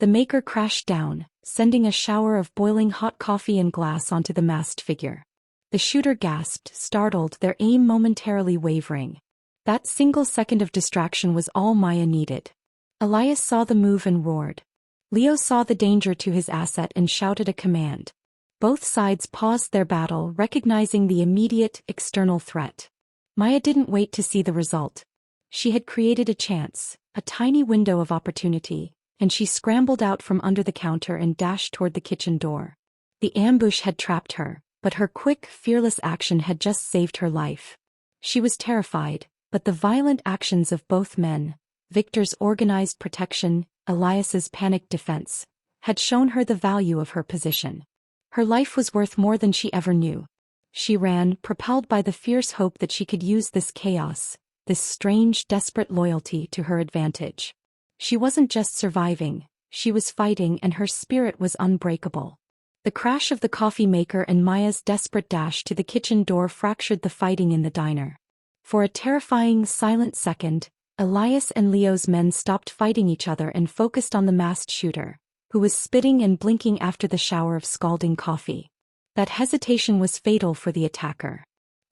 The maker crashed down, sending a shower of boiling hot coffee and glass onto the masked figure. The shooter gasped, startled, their aim momentarily wavering. That single second of distraction was all Maya needed. Elias saw the move and roared. Leo saw the danger to his asset and shouted a command. Both sides paused their battle, recognizing the immediate, external threat. Maya didn't wait to see the result. She had created a chance, a tiny window of opportunity, and she scrambled out from under the counter and dashed toward the kitchen door. The ambush had trapped her, but her quick, fearless action had just saved her life. She was terrified, but the violent actions of both men, Victor's organized protection, Elias's panicked defense, had shown her the value of her position. Her life was worth more than she ever knew. She ran, propelled by the fierce hope that she could use this chaos, this strange, desperate loyalty to her advantage. She wasn't just surviving, she was fighting, and her spirit was unbreakable. The crash of the coffee maker and Maya's desperate dash to the kitchen door fractured the fighting in the diner. For a terrifying, silent second, Elias and Leo's men stopped fighting each other and focused on the masked shooter, who was spitting and blinking after the shower of scalding coffee. That hesitation was fatal for the attacker.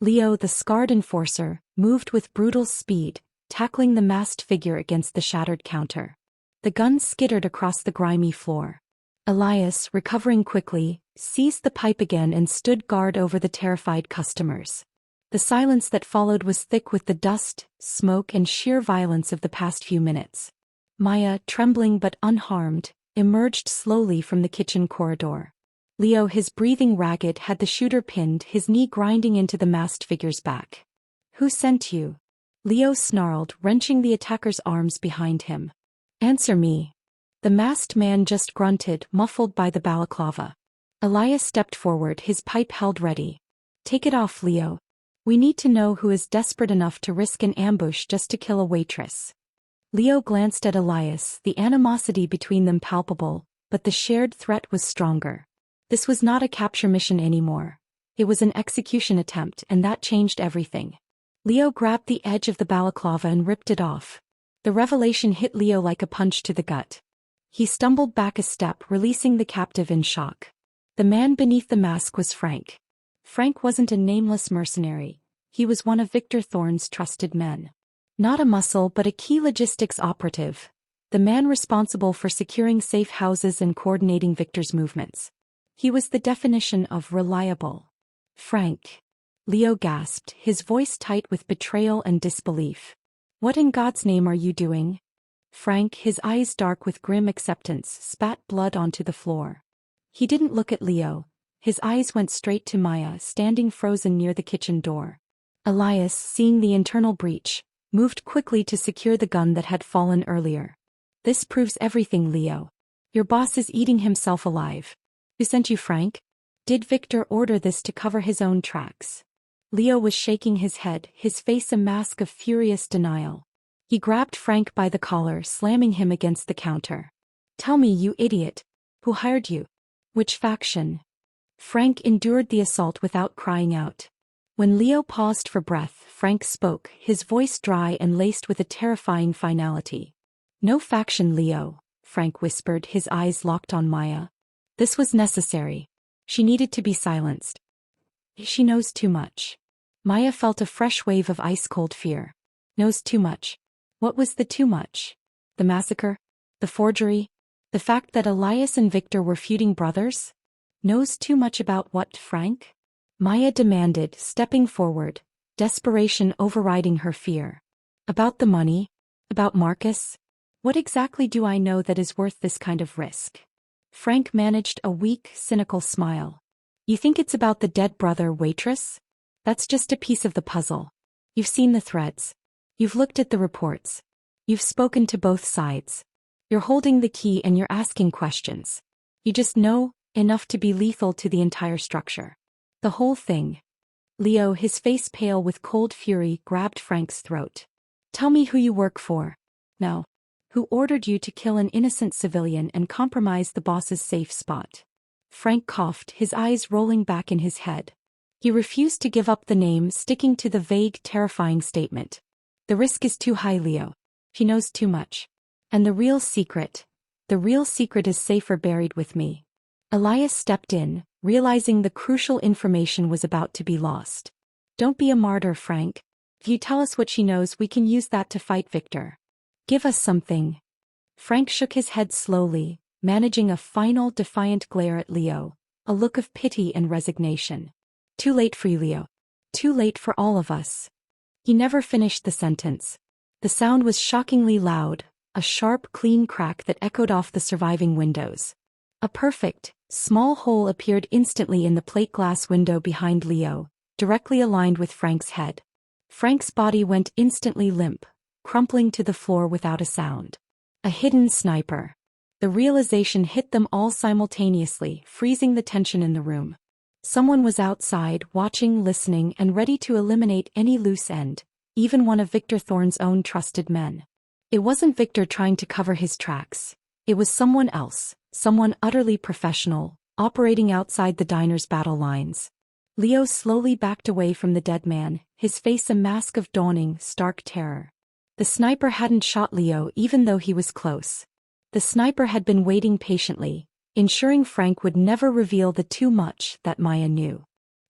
Leo, the scarred enforcer, moved with brutal speed, tackling the masked figure against the shattered counter. The gun skittered across the grimy floor. Elias, recovering quickly, seized the pipe again and stood guard over the terrified customers. The silence that followed was thick with the dust, smoke, and sheer violence of the past few minutes. Maya, trembling but unharmed, emerged slowly from the kitchen corridor. Leo, his breathing ragged, had the shooter pinned, his knee grinding into the masked figure's back. "Who sent you?" Leo snarled, wrenching the attacker's arms behind him. "Answer me." The masked man just grunted, muffled by the balaclava. Elias stepped forward, his pipe held ready. "Take it off, Leo. We need to know who is desperate enough to risk an ambush just to kill a waitress." Leo glanced at Elias, the animosity between them palpable, but the shared threat was stronger. This was not a capture mission anymore. It was an execution attempt, and that changed everything. Leo grabbed the edge of the balaclava and ripped it off. The revelation hit Leo like a punch to the gut. He stumbled back a step, releasing the captive in shock. The man beneath the mask was Frank. Frank wasn't a nameless mercenary. He was one of Victor Thorne's trusted men. Not a muscle but a key logistics operative. The man responsible for securing safe houses and coordinating Victor's movements. He was the definition of reliable. "Frank." Leo gasped, his voice tight with betrayal and disbelief. "What in God's name are you doing?" Frank, his eyes dark with grim acceptance, spat blood onto the floor. He didn't look at Leo. His eyes went straight to Maya, standing frozen near the kitchen door. Elias, seeing the internal breach, moved quickly to secure the gun that had fallen earlier. "This proves everything, Leo. Your boss is eating himself alive." "Who sent you, Frank?" "Did Victor order this to cover his own tracks?" Leo was shaking his head, his face a mask of furious denial. He grabbed Frank by the collar, slamming him against the counter. "Tell me, you idiot. Who hired you? Which faction?" Frank endured the assault without crying out. When Leo paused for breath, Frank spoke, his voice dry and laced with a terrifying finality. No faction, Leo, Frank whispered, his eyes locked on Maya. This was necessary. She needed to be silenced. She knows too much. Maya felt a fresh wave of ice-cold fear. Knows too much. What was the too much? The massacre? The forgery? The fact that Elias and Victor were feuding brothers? Knows too much about what, Frank? Maya demanded, stepping forward, desperation overriding her fear. About the money? About Marcus? What exactly do I know that is worth this kind of risk? Frank managed a weak, cynical smile. You think it's about the dead brother, Waitress? That's just a piece of the puzzle. You've seen the threads. You've looked at the reports. You've spoken to both sides. You're holding the key and you're asking questions. You just know enough to be lethal to the entire structure. The whole thing. Leo, his face pale with cold fury, grabbed Frank's throat. Tell me who you work for. No. Who ordered you to kill an innocent civilian and compromise the boss's safe spot? Frank coughed, his eyes rolling back in his head. He refused to give up the name, sticking to the vague, terrifying statement. The risk is too high, Leo. He knows too much. And the real secret is safer buried with me. Elias stepped in, realizing the crucial information was about to be lost. Don't be a martyr, Frank. If you tell us what she knows, we can use that to fight Victor. Give us something. Frank shook his head slowly, managing a final defiant glare at Leo, a look of pity and resignation. Too late for you, Leo. Too late for all of us. He never finished the sentence. The sound was shockingly loud, a sharp, clean crack that echoed off the surviving windows. A perfect, small hole appeared instantly in the plate glass window behind Leo, directly aligned with Frank's head. Frank's body went instantly limp, crumpling to the floor without a sound. A hidden sniper. The realization hit them all simultaneously, freezing the tension in the room. Someone was outside, watching, listening, and ready to eliminate any loose end, even one of Victor Thorne's own trusted men. It wasn't Victor trying to cover his tracks. It was someone else, someone utterly professional, operating outside the diner's battle lines. Leo slowly backed away from the dead man, his face a mask of dawning, stark terror. The sniper hadn't shot Leo even though he was close. The sniper had been waiting patiently, ensuring Frank would never reveal the too much that Maya knew.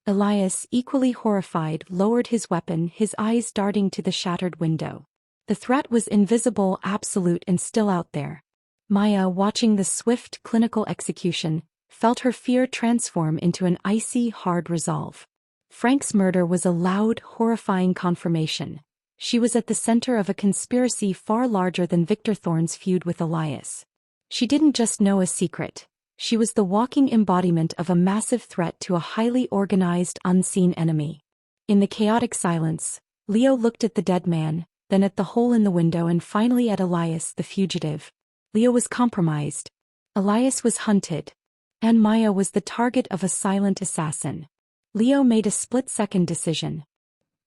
Elias, equally horrified, lowered his weapon, his eyes darting to the shattered window. The threat was invisible, absolute, and still out there. Maya, watching the swift, clinical execution, felt her fear transform into an icy, hard resolve. Frank's murder was a loud, horrifying confirmation. She was at the center of a conspiracy far larger than Victor Thorne's feud with Elias. She didn't just know a secret. She was the walking embodiment of a massive threat to a highly organized, unseen enemy. In the chaotic silence, Leo looked at the dead man, then at the hole in the window and finally at Elias, the fugitive. Leo was compromised. Elias was hunted. And Maya was the target of a silent assassin. Leo made a split-second decision.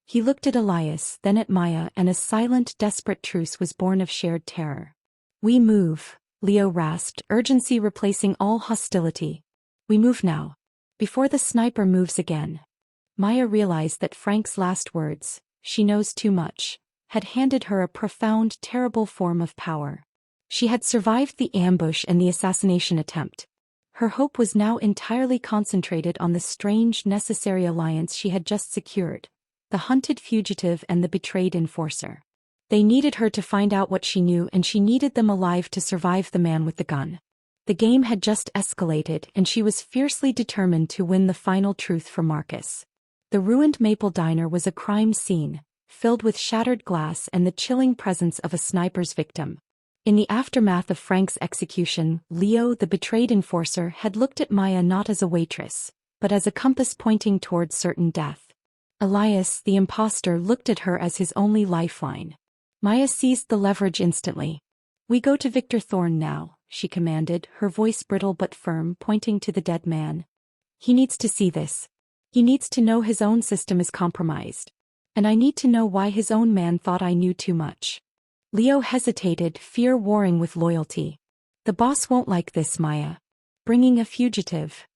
He looked at Elias, then at Maya, and a silent, desperate truce was born of shared terror. We move, Leo rasped, urgency replacing all hostility. We move now. Before the sniper moves again. Maya realized that Frank's last words, "She knows too much," had handed her a profound, terrible form of power. She had survived the ambush and the assassination attempt. Her hope was now entirely concentrated on the strange, necessary alliance she had just secured. The hunted fugitive and the betrayed enforcer. They needed her to find out what she knew, and she needed them alive to survive the man with the gun. The game had just escalated, and she was fiercely determined to win the final truth for Marcus. The ruined Maple Diner was a crime scene, filled with shattered glass and the chilling presence of a sniper's victim. In the aftermath of Frank's execution, Leo, the betrayed enforcer, had looked at Maya not as a waitress, but as a compass pointing towards certain death. Elias, the imposter, looked at her as his only lifeline. Maya seized the leverage instantly. We go to Victor Thorne now, she commanded, her voice brittle but firm, pointing to the dead man. He needs to see this. He needs to know his own system is compromised. And I need to know why his own man thought I knew too much. Leo hesitated, fear warring with loyalty. The boss won't like this, Maya. Bringing a fugitive.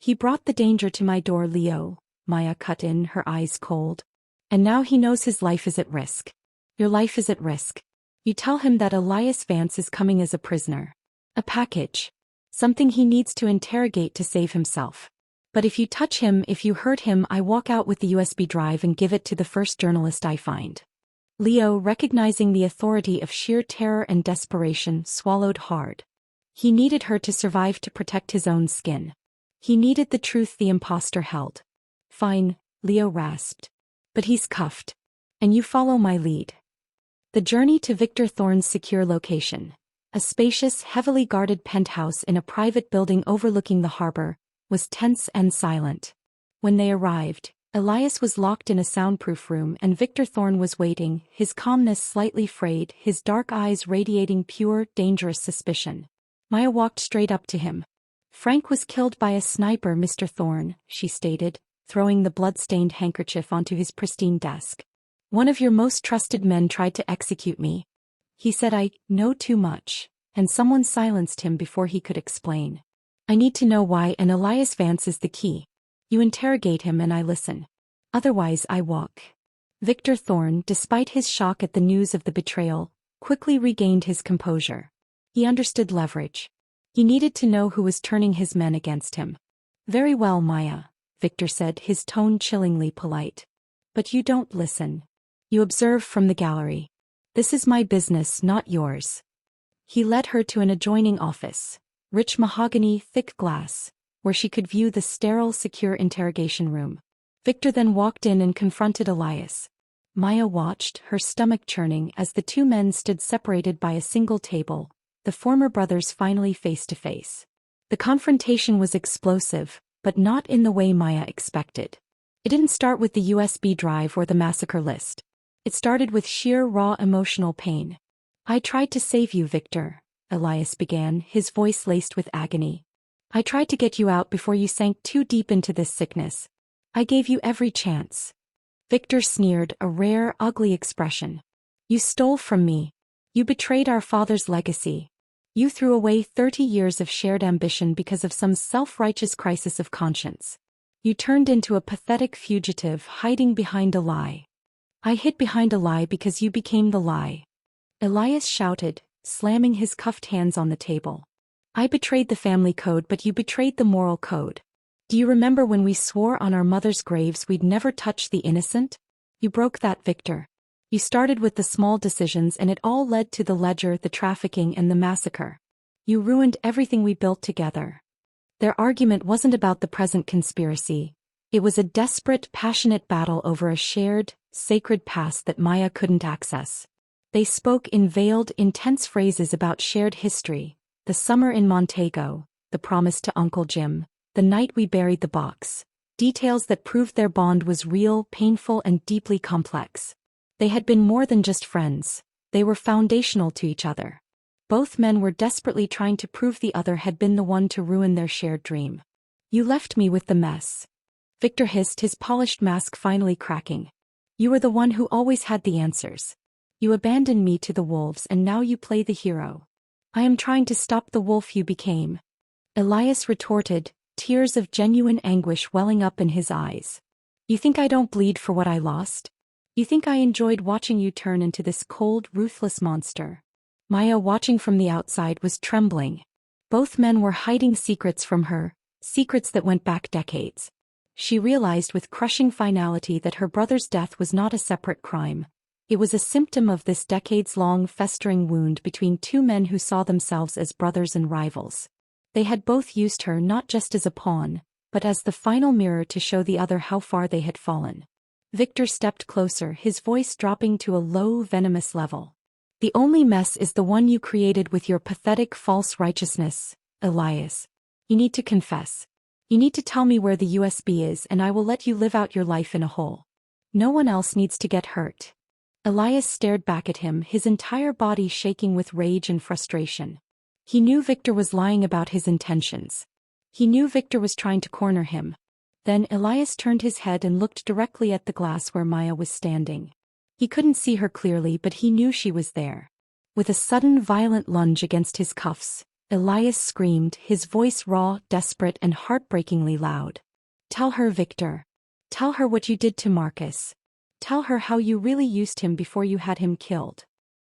He brought the danger to my door, Leo, Maya cut in, her eyes cold. And now he knows his life is at risk. Your life is at risk. You tell him that Elias Vance is coming as a prisoner. A package. Something he needs to interrogate to save himself. But if you touch him, if you hurt him, I walk out with the USB drive and give it to the first journalist I find. Leo, recognizing the authority of sheer terror and desperation, swallowed hard. He needed her to survive to protect his own skin. He needed the truth the imposter held. Fine, Leo rasped. But he's cuffed. And you follow my lead. The journey to Victor Thorne's secure location, a spacious, heavily guarded penthouse in a private building overlooking the harbor, was tense and silent. When they arrived, Elias was locked in a soundproof room and Victor Thorne was waiting, his calmness slightly frayed, his dark eyes radiating pure, dangerous suspicion. Maya walked straight up to him. Frank was killed by a sniper, Mr. Thorne, she stated, throwing the blood-stained handkerchief onto his pristine desk. One of your most trusted men tried to execute me. He said I know too much, and someone silenced him before he could explain. I need to know why, and Elias Vance is the key. You interrogate him and I listen. Otherwise I walk. Victor Thorne, despite his shock at the news of the betrayal, quickly regained his composure. He understood leverage. He needed to know who was turning his men against him. Very well, Maya, Victor said, his tone chillingly polite. But you don't listen. You observe from the gallery. This is my business, not yours. He led her to an adjoining office. Rich mahogany, thick glass, where she could view the sterile, secure interrogation room. Victor then walked in and confronted Elias. Maya watched, her stomach churning, as the two men stood separated by a single table, the former brothers finally face to face. The confrontation was explosive, but not in the way Maya expected. It didn't start with the USB drive or the massacre list. It started with sheer raw emotional pain. I tried to save you, Victor, Elias began, his voice laced with agony. I tried to get you out before you sank too deep into this sickness. I gave you every chance. Victor sneered, a rare, ugly expression. You stole from me. You betrayed our father's legacy. You threw away 30 years of shared ambition because of some self-righteous crisis of conscience. You turned into a pathetic fugitive hiding behind a lie. I hid behind a lie because you became the lie. Elias shouted, slamming his cuffed hands on the table. I betrayed the family code, but you betrayed the moral code. Do you remember when we swore on our mother's graves we'd never touch the innocent? You broke that, Victor. You started with the small decisions and it all led to the ledger, the trafficking, and the massacre. You ruined everything we built together. Their argument wasn't about the present conspiracy. It was a desperate, passionate battle over a shared, sacred past that Maya couldn't access. They spoke in veiled, intense phrases about shared history, the summer in Montego, the promise to Uncle Jim, the night we buried the box, details that proved their bond was real, painful, and deeply complex. They had been more than just friends, they were foundational to each other. Both men were desperately trying to prove the other had been the one to ruin their shared dream. You left me with the mess. Victor hissed, his polished mask finally cracking. You were the one who always had the answers. You abandoned me to the wolves and now you play the hero. I am trying to stop the wolf you became. Elias retorted, tears of genuine anguish welling up in his eyes. You think I don't bleed for what I lost? You think I enjoyed watching you turn into this cold, ruthless monster? Maya, watching from the outside, was trembling. Both men were hiding secrets from her, secrets that went back decades. She realized with crushing finality that her brother's death was not a separate crime. It was a symptom of this decades-long festering wound between two men who saw themselves as brothers and rivals. They had both used her not just as a pawn, but as the final mirror to show the other how far they had fallen. Victor stepped closer, his voice dropping to a low, venomous level. The only mess is the one you created with your pathetic false righteousness, Elias. You need to confess. You need to tell me where the USB is and I will let you live out your life in a hole. No one else needs to get hurt. Elias stared back at him, his entire body shaking with rage and frustration. He knew Victor was lying about his intentions. He knew Victor was trying to corner him. Then Elias turned his head and looked directly at the glass where Maya was standing. He couldn't see her clearly, but he knew she was there. With a sudden violent lunge against his cuffs, Elias screamed, his voice raw, desperate, and heartbreakingly loud. Tell her, Victor. Tell her what you did to Marcus. Tell her how you really used him before you had him killed.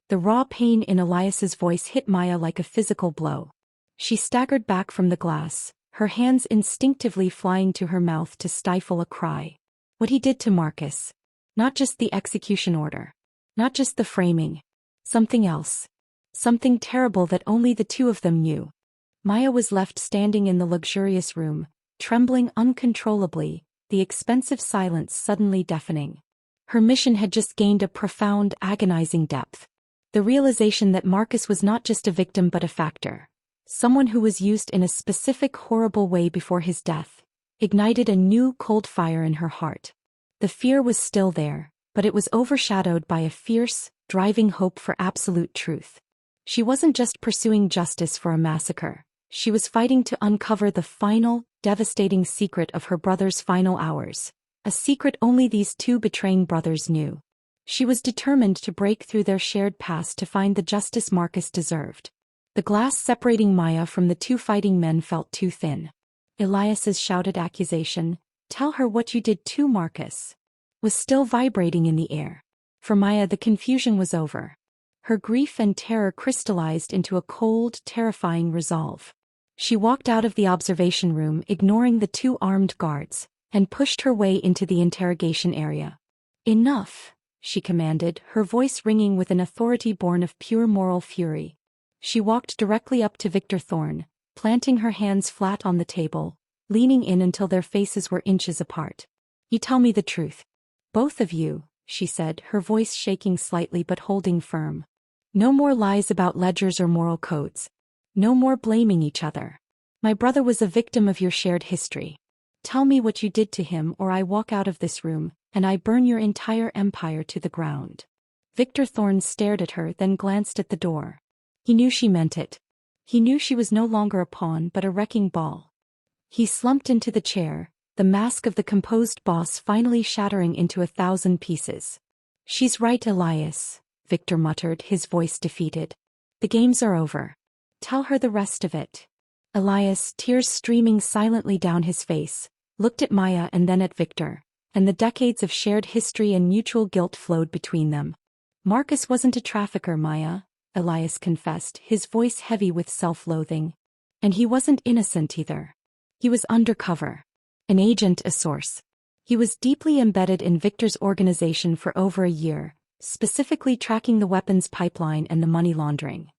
The raw pain in Elias's voice hit Maya like a physical blow. She staggered back from the glass, her hands instinctively flying to her mouth to stifle a cry. What he did to Marcus. Not just the execution order. Not just the framing. Something else. Something terrible that only the two of them knew. Maya was left standing in the luxurious room, trembling uncontrollably, the expensive silence suddenly deafening. Her mission had just gained a profound, agonizing depth. The realization that Marcus was not just a victim but a factor. Someone who was used in a specific horrible way before his death, ignited a new cold fire in her heart. The fear was still there, but it was overshadowed by a fierce, driving hope for absolute truth. She wasn't just pursuing justice for a massacre. She was fighting to uncover the final, devastating secret of her brother's final hours. A secret only these two betraying brothers knew. She was determined to break through their shared past to find the justice Marcus deserved. The glass separating Maya from the two fighting men felt too thin. Elias's shouted accusation, "Tell her what you did to Marcus," was still vibrating in the air. For Maya, the confusion was over. Her grief and terror crystallized into a cold, terrifying resolve. She walked out of the observation room, ignoring the two armed guards, and pushed her way into the interrogation area. "Enough," she commanded, her voice ringing with an authority born of pure moral fury. She walked directly up to Victor Thorne, planting her hands flat on the table, leaning in until their faces were inches apart. "You tell me the truth. Both of you," she said, her voice shaking slightly but holding firm. "No more lies about ledgers or moral codes. No more blaming each other. My brother was a victim of your shared history. Tell me what you did to him or I walk out of this room, and I burn your entire empire to the ground." Victor Thorne stared at her, then glanced at the door. He knew she meant it. He knew she was no longer a pawn but a wrecking ball. He slumped into the chair, the mask of the composed boss finally shattering into 1,000 pieces. "She's right, Elias," Victor muttered, his voice defeated. "The games are over. Tell her the rest of it." Elias, tears streaming silently down his face, looked at Maya and then at Victor, and the decades of shared history and mutual guilt flowed between them. "Marcus wasn't a trafficker, Maya," Elias confessed, his voice heavy with self-loathing. "And he wasn't innocent either. He was undercover. An agent, a source. He was deeply embedded in Victor's organization for over a year, specifically tracking the weapons pipeline and the money laundering."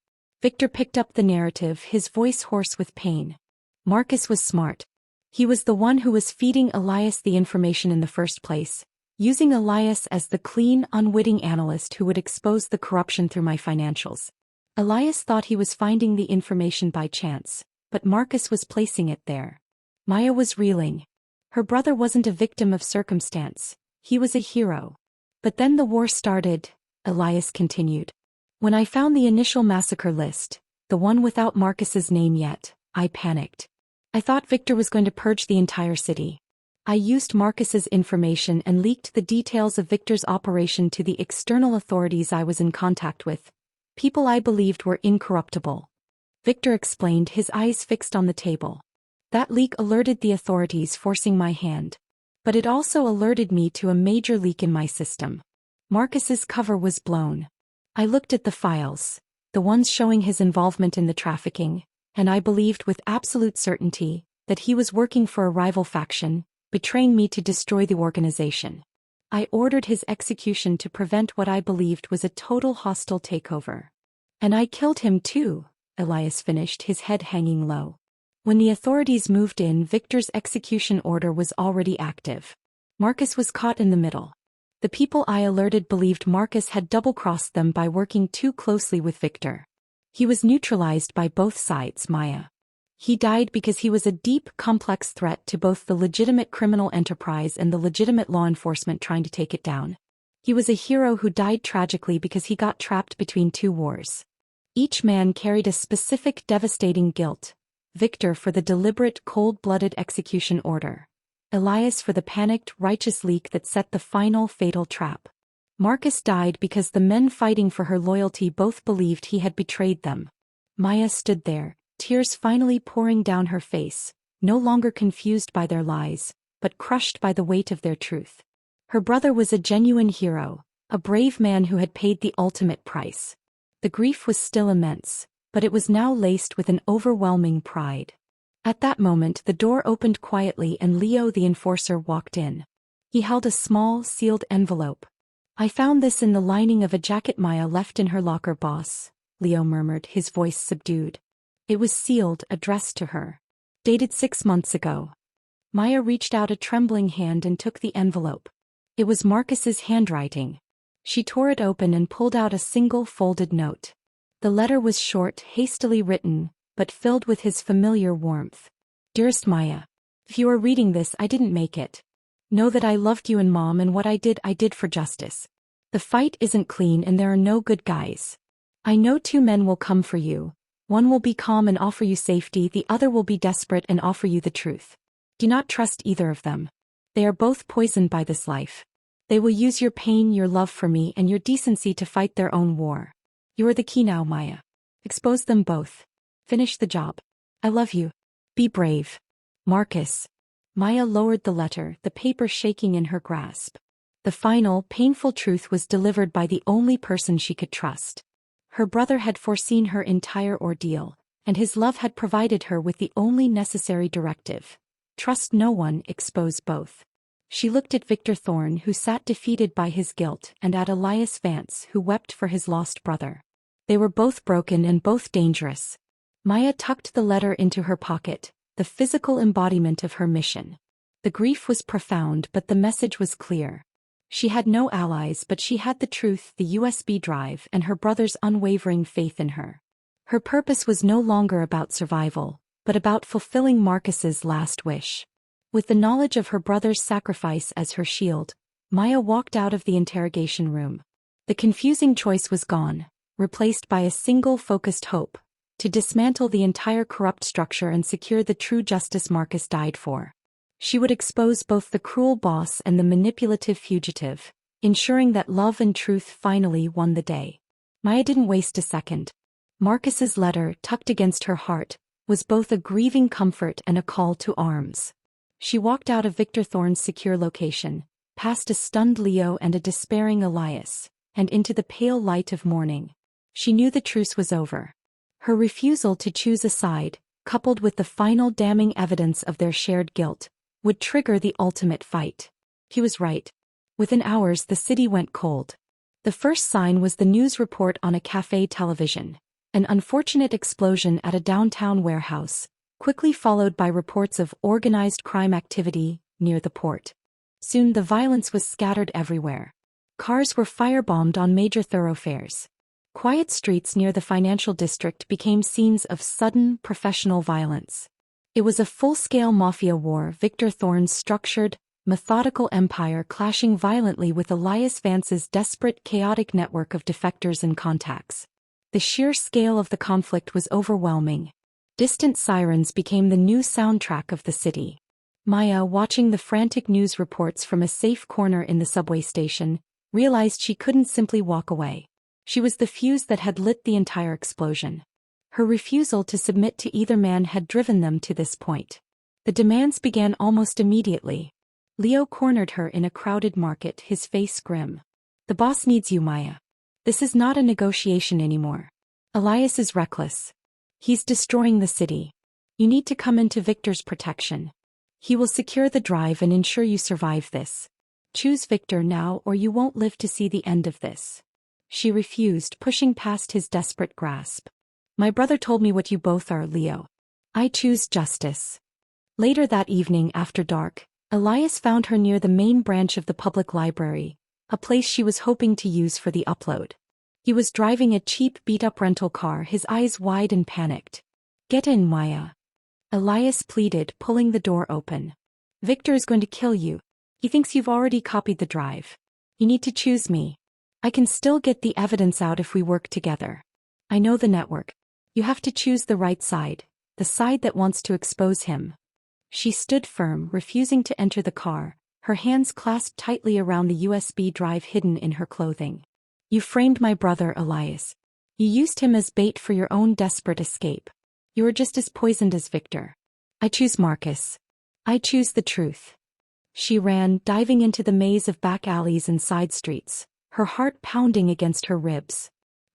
Victor picked up the narrative, his voice hoarse with pain. "Marcus was smart. He was the one who was feeding Elias the information in the first place, using Elias as the clean, unwitting analyst who would expose the corruption through my financials. Elias thought he was finding the information by chance, but Marcus was placing it there." Maya was reeling. Her brother wasn't a victim of circumstance. He was a hero. "But then the war started," Elias continued. "When I found the initial massacre list, the one without Marcus's name yet, I panicked. I thought Victor was going to purge the entire city. I used Marcus's information and leaked the details of Victor's operation to the external authorities I was in contact with, people I believed were incorruptible." Victor explained, his eyes fixed on the table. "That leak alerted the authorities, forcing my hand. But it also alerted me to a major leak in my system. Marcus's cover was blown. I looked at the files, the ones showing his involvement in the trafficking, and I believed with absolute certainty that he was working for a rival faction, betraying me to destroy the organization. I ordered his execution to prevent what I believed was a total hostile takeover. And I killed him too," Elias finished, his head hanging low. "When the authorities moved in, Victor's execution order was already active. Marcus was caught in the middle. The people I alerted believed Marcus had double-crossed them by working too closely with Victor. He was neutralized by both sides, Maya. He died because he was a deep, complex threat to both the legitimate criminal enterprise and the legitimate law enforcement trying to take it down. He was a hero who died tragically because he got trapped between two wars. Each man carried a specific devastating guilt. Victor for the deliberate, cold-blooded execution order. Elias for the panicked, righteous leak that set the final, fatal trap. Marcus died because the men fighting for her loyalty both believed he had betrayed them. Maya stood there, tears finally pouring down her face, no longer confused by their lies, but crushed by the weight of their truth. Her brother was a genuine hero, a brave man who had paid the ultimate price. The grief was still immense, but it was now laced with an overwhelming pride. At that moment the door opened quietly and Leo the enforcer walked in. He held a small, sealed envelope. "I found this in the lining of a jacket Maya left in her locker, boss," Leo murmured, his voice subdued. It was sealed, addressed to her. Dated 6 months ago. Maya reached out a trembling hand and took the envelope. It was Marcus's handwriting. She tore it open and pulled out a single folded note. The letter was short, hastily written, but filled with his familiar warmth. "Dearest Maya, if you are reading this, I didn't make it. Know that I loved you and Mom, and what I did for justice. The fight isn't clean and there are no good guys. I know 2 men will come for you. One will be calm and offer you safety, the other will be desperate and offer you the truth. Do not trust either of them. They are both poisoned by this life. They will use your pain, your love for me, and your decency to fight their own war. You are the key now, Maya. Expose them both. Finish the job. I love you. Be brave. Marcus." Maya lowered the letter, the paper shaking in her grasp. The final, painful truth was delivered by the only person she could trust. Her brother had foreseen her entire ordeal, and his love had provided her with the only necessary directive. Trust no one, expose both. She looked at Victor Thorne, who sat defeated by his guilt, and at Elias Vance, who wept for his lost brother. They were both broken and both dangerous. Maya tucked the letter into her pocket, the physical embodiment of her mission. The grief was profound, but the message was clear. She had no allies, but she had the truth, the USB drive, and her brother's unwavering faith in her. Her purpose was no longer about survival, but about fulfilling Marcus's last wish. With the knowledge of her brother's sacrifice as her shield, Maya walked out of the interrogation room. The confusing choice was gone, replaced by a single focused hope: to dismantle the entire corrupt structure and secure the true justice Marcus died for. She would expose both the cruel boss and the manipulative fugitive, ensuring that love and truth finally won the day. Maya didn't waste a second. Marcus's letter, tucked against her heart, was both a grieving comfort and a call to arms. She walked out of Victor Thorne's secure location, past a stunned Leo and a despairing Elias, and into the pale light of morning. She knew the truce was over. Her refusal to choose a side, coupled with the final damning evidence of their shared guilt, would trigger the ultimate fight. He was right. Within hours the city went cold. The first sign was the news report on a cafe television. An unfortunate explosion at a downtown warehouse, quickly followed by reports of organized crime activity near the port. Soon the violence was scattered everywhere. Cars were firebombed on major thoroughfares. Quiet streets near the financial district became scenes of sudden, professional violence. It was a full-scale mafia war, Victor Thorne's structured, methodical empire clashing violently with Elias Vance's desperate, chaotic network of defectors and contacts. The sheer scale of the conflict was overwhelming. Distant sirens became the new soundtrack of the city. Maya, watching the frantic news reports from a safe corner in the subway station, realized she couldn't simply walk away. She was the fuse that had lit the entire explosion. Her refusal to submit to either man had driven them to this point. The demands began almost immediately. Leo cornered her in a crowded market, his face grim. "The boss needs you, Maya. This is not a negotiation anymore. Elias is reckless. He's destroying the city. You need to come into Victor's protection. He will secure the drive and ensure you survive this. Choose Victor now or you won't live to see the end of this." She refused, pushing past his desperate grasp. "My brother told me what you both are, Leo. I choose justice." Later that evening, after dark, Elias found her near the main branch of the public library, a place she was hoping to use for the upload. He was driving a cheap, beat-up rental car, his eyes wide and panicked. "Get in, Maya," Elias pleaded, pulling the door open. "Victor is going to kill you. He thinks you've already copied the drive. You need to choose me. I can still get the evidence out if we work together. I know the network. You have to choose the right side, the side that wants to expose him." She stood firm, refusing to enter the car, her hands clasped tightly around the USB drive hidden in her clothing. "You framed my brother, Elias. You used him as bait for your own desperate escape. You are just as poisoned as Victor. I choose Marcus. I choose the truth." She ran, diving into the maze of back alleys and side streets, her heart pounding against her ribs.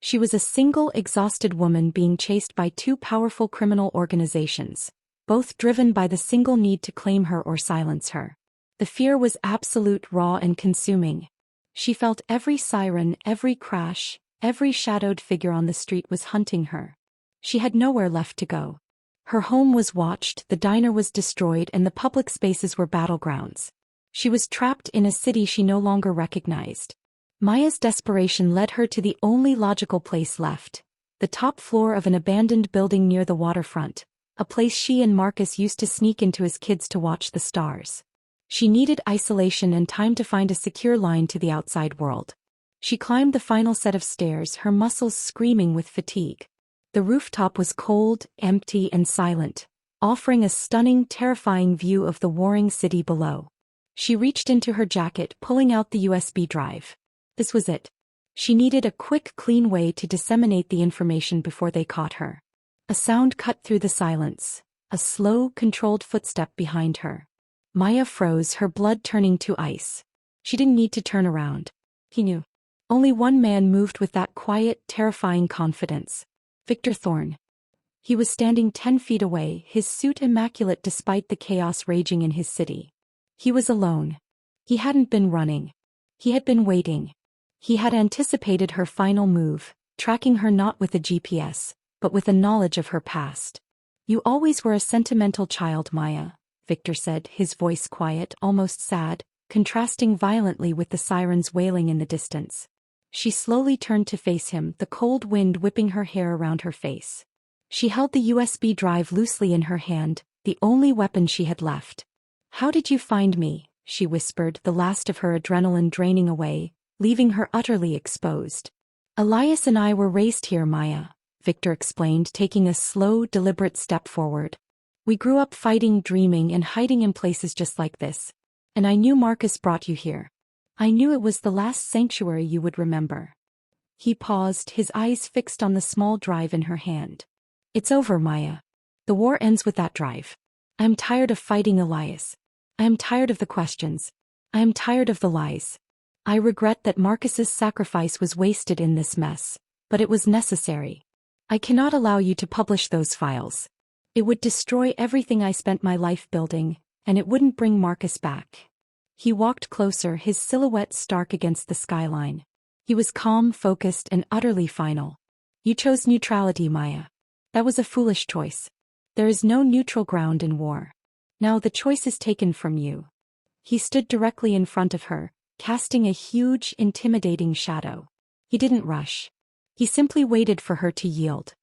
She was a single, exhausted woman being chased by two powerful criminal organizations, both driven by the single need to claim her or silence her. The fear was absolute, raw and consuming. She felt every siren, every crash, every shadowed figure on the street was hunting her. She had nowhere left to go. Her home was watched, the diner was destroyed, and the public spaces were battlegrounds. She was trapped in a city she no longer recognized. Maya's desperation led her to the only logical place left, the top floor of an abandoned building near the waterfront, a place she and Marcus used to sneak into as kids to watch the stars. She needed isolation and time to find a secure line to the outside world. She climbed the final set of stairs, her muscles screaming with fatigue. The rooftop was cold, empty, and silent, offering a stunning, terrifying view of the warring city below. She reached into her jacket, pulling out the USB drive. This was it. She needed a quick, clean way to disseminate the information before they caught her. A sound cut through the silence, a slow, controlled footstep behind her. Maya froze, her blood turning to ice. She didn't need to turn around. He knew. Only one man moved with that quiet, terrifying confidence. Victor Thorne. He was standing 10 feet away, his suit immaculate despite the chaos raging in his city. He was alone. He hadn't been running. He had been waiting. He had anticipated her final move, tracking her not with a GPS, but with a knowledge of her past. You always were a sentimental child, Maya, Victor said, his voice quiet, almost sad, contrasting violently with the sirens wailing in the distance. She slowly turned to face him, the cold wind whipping her hair around her face. She held the USB drive loosely in her hand, the only weapon she had left. "How did you find me?" she whispered, the last of her adrenaline draining away, leaving her utterly exposed. "Elias and I were raised here, Maya," Victor explained, taking a slow, deliberate step forward. "We grew up fighting, dreaming, and hiding in places just like this. And I knew Marcus brought you here. I knew it was the last sanctuary you would remember." He paused, his eyes fixed on the small drive in her hand. "It's over, Maya. The war ends with that drive. I am tired of fighting Elias. I am tired of the questions. I am tired of the lies. I regret that Marcus's sacrifice was wasted in this mess, but it was necessary. I cannot allow you to publish those files. It would destroy everything I spent my life building, and it wouldn't bring Marcus back." He walked closer, his silhouette stark against the skyline. He was calm, focused, and utterly final. "You chose neutrality, Maya. That was a foolish choice. There is no neutral ground in war. Now the choice is taken from you." He stood directly in front of her, casting a huge, intimidating shadow. He didn't rush. He simply waited for her to yield.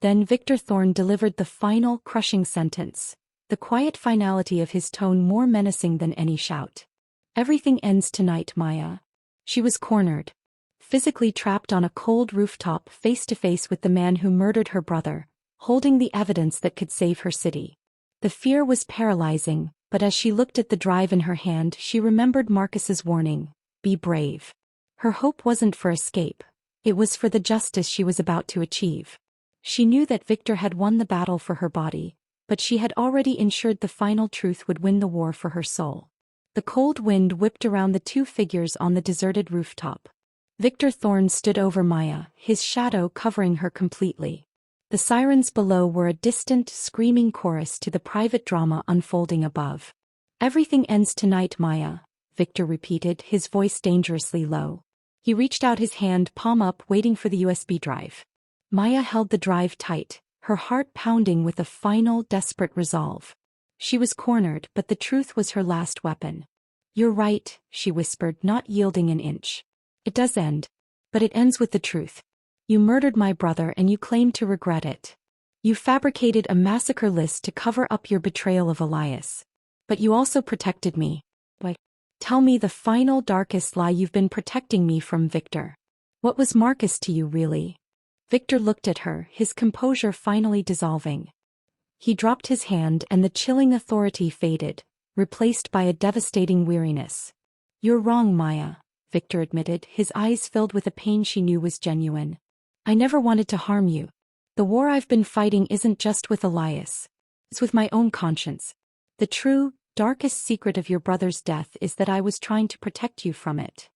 Then Victor Thorne delivered the final, crushing sentence, the quiet finality of his tone more menacing than any shout. "Everything ends tonight, Maya." She was cornered. Physically trapped on a cold rooftop, face to face with the man who murdered her brother, holding the evidence that could save her city. The fear was paralyzing, but as she looked at the drive in her hand, she remembered Marcus's warning, "Be brave." Her hope wasn't for escape. It was for the justice she was about to achieve. She knew that Victor had won the battle for her body, but she had already ensured the final truth would win the war for her soul. The cold wind whipped around the two figures on the deserted rooftop. Victor Thorne stood over Maya, his shadow covering her completely. The sirens below were a distant, screaming chorus to the private drama unfolding above. "Everything ends tonight, Maya," Victor repeated, his voice dangerously low. He reached out his hand, palm up, waiting for the USB drive. Maya held the drive tight, her heart pounding with a final, desperate resolve. She was cornered, but the truth was her last weapon. "You're right," she whispered, not yielding an inch. "It does end. But it ends with the truth. You murdered my brother and you claim to regret it. You fabricated a massacre list to cover up your betrayal of Elias. But you also protected me. Why? Tell me the final, darkest lie you've been protecting me from, Victor. What was Marcus to you, really?" Victor looked at her, his composure finally dissolving. He dropped his hand and the chilling authority faded, replaced by a devastating weariness. "You're wrong, Maya," Victor admitted, his eyes filled with a pain she knew was genuine. "I never wanted to harm you. The war I've been fighting isn't just with Elias. It's with my own conscience. The true, darkest secret of your brother's death is that I was trying to protect you from it."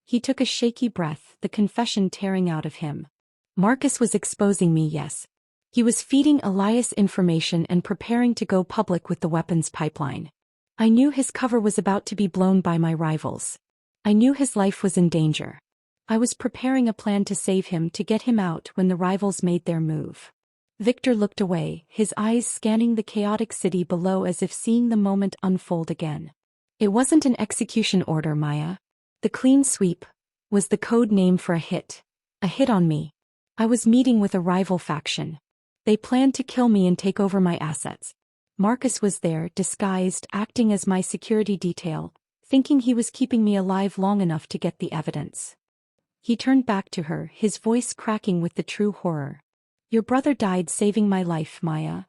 He took a shaky breath, the confession tearing out of him. Marcus was exposing me, yes. He was feeding Elias information and preparing to go public with the weapons pipeline. I knew his cover was about to be blown by my rivals. I knew his life was in danger. I was preparing a plan to save him, to get him out when the rivals made their move. Victor looked away, his eyes scanning the chaotic city below as if seeing the moment unfold again. It wasn't an execution order, Maya. The clean sweep was the code name for a hit. A hit on me. I was meeting with a rival faction. They planned to kill me and take over my assets. Marcus was there, disguised, acting as my security detail, thinking he was keeping me alive long enough to get the evidence. He turned back to her, his voice cracking with the true horror. Your brother died saving my life, Maya.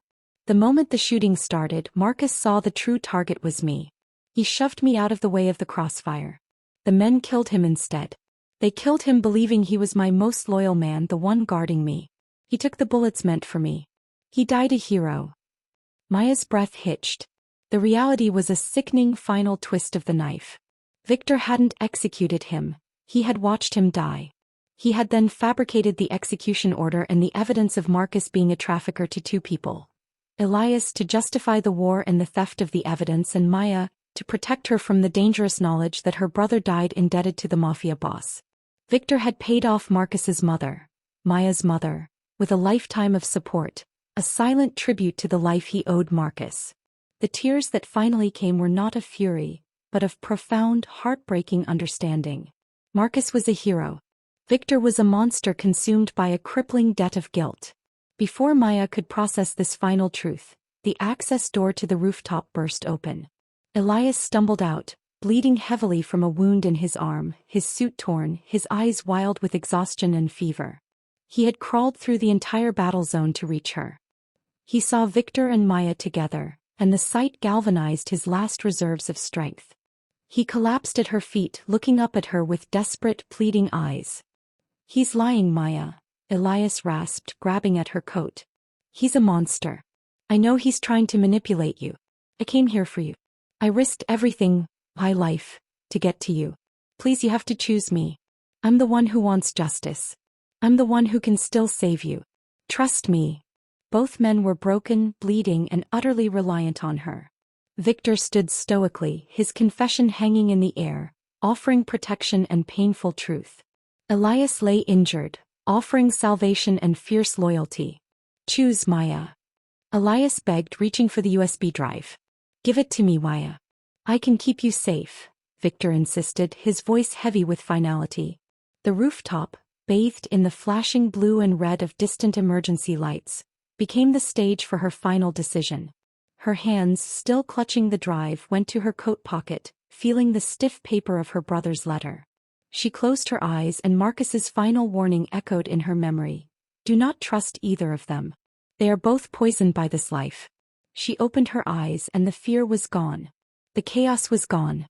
The moment the shooting started, Marcus saw the true target was me. He shoved me out of the way of the crossfire. The men killed him instead. They killed him believing he was my most loyal man, the one guarding me. He took the bullets meant for me. He died a hero. Maya's breath hitched. The reality was a sickening final twist of the knife. Victor hadn't executed him. He had watched him die. He had then fabricated the execution order and the evidence of Marcus being a trafficker to two people. Elias to justify the war and the theft of the evidence, and Maya to protect her from the dangerous knowledge that her brother died indebted to the Mafia boss. Victor had paid off Marcus's mother, Maya's mother, with a lifetime of support, a silent tribute to the life he owed Marcus. The tears that finally came were not of fury, but of profound, heartbreaking understanding. Marcus was a hero. Victor was a monster consumed by a crippling debt of guilt. Before Maya could process this final truth, the access door to the rooftop burst open. Elias stumbled out, bleeding heavily from a wound in his arm, his suit torn, his eyes wild with exhaustion and fever. He had crawled through the entire battle zone to reach her. He saw Victor and Maya together, and the sight galvanized his last reserves of strength. He collapsed at her feet, looking up at her with desperate, pleading eyes. He's lying, Maya, Elias rasped, grabbing at her coat. He's a monster. I know he's trying to manipulate you. I came here for you. I risked everything, my life, to get to you. Please, you have to choose me. I'm the one who wants justice. I'm the one who can still save you. Trust me. Both men were broken, bleeding, and utterly reliant on her. Victor stood stoically, his confession hanging in the air, offering protection and painful truth. Elias lay injured, offering salvation and fierce loyalty. Choose, Maya. Elias begged, reaching for the USB drive. Give it to me, Maya. I can keep you safe, Victor insisted, his voice heavy with finality. The rooftop, bathed in the flashing blue and red of distant emergency lights, became the stage for her final decision. Her hands, still clutching the drive, went to her coat pocket, feeling the stiff paper of her brother's letter. She closed her eyes, and Marcus's final warning echoed in her memory. Do not trust either of them. They are both poisoned by this life. She opened her eyes, and the fear was gone. The chaos was gone.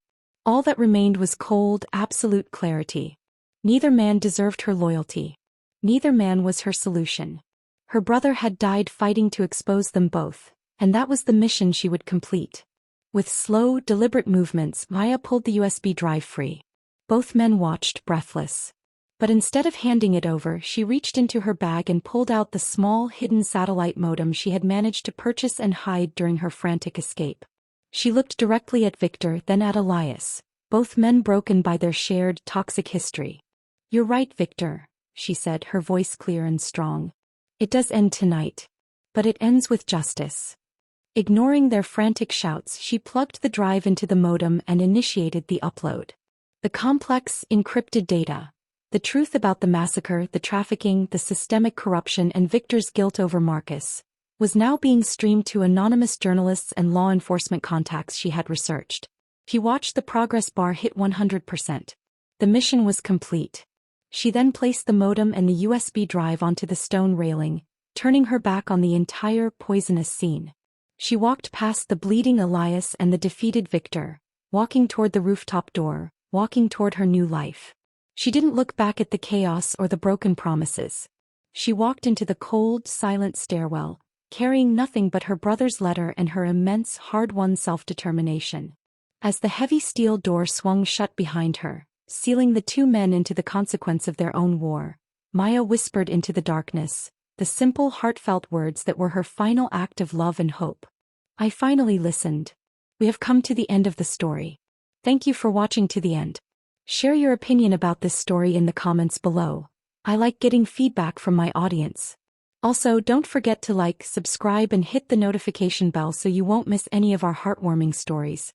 All that remained was cold, absolute clarity. Neither man deserved her loyalty. Neither man was her solution. Her brother had died fighting to expose them both, and that was the mission she would complete. With slow, deliberate movements, Maya pulled the USB drive free. Both men watched, breathless. But instead of handing it over, she reached into her bag and pulled out the small, hidden satellite modem she had managed to purchase and hide during her frantic escape. She looked directly at Victor, then at Elias, both men broken by their shared, toxic history. You're right, Victor, she said, her voice clear and strong. It does end tonight. But it ends with justice. Ignoring their frantic shouts, she plugged the drive into the modem and initiated the upload. The complex, encrypted data, the truth about the massacre, the trafficking, the systemic corruption, and Victor's guilt over Marcus, was now being streamed to anonymous journalists and law enforcement contacts she had researched. She watched the progress bar hit 100%. The mission was complete. She then placed the modem and the USB drive onto the stone railing, turning her back on the entire poisonous scene. She walked past the bleeding Elias and the defeated Victor, walking toward the rooftop door, walking toward her new life. She didn't look back at the chaos or the broken promises. She walked into the cold, silent stairwell, carrying nothing but her brother's letter and her immense, hard-won self-determination. As the heavy steel door swung shut behind her, sealing the two men into the consequence of their own war, Maya whispered into the darkness, the simple heartfelt words that were her final act of love and hope. I finally listened. We have come to the end of the story. Thank you for watching to the end. Share your opinion about this story in the comments below. I like getting feedback from my audience. Also, don't forget to like, subscribe and hit the notification bell so you won't miss any of our heartwarming stories.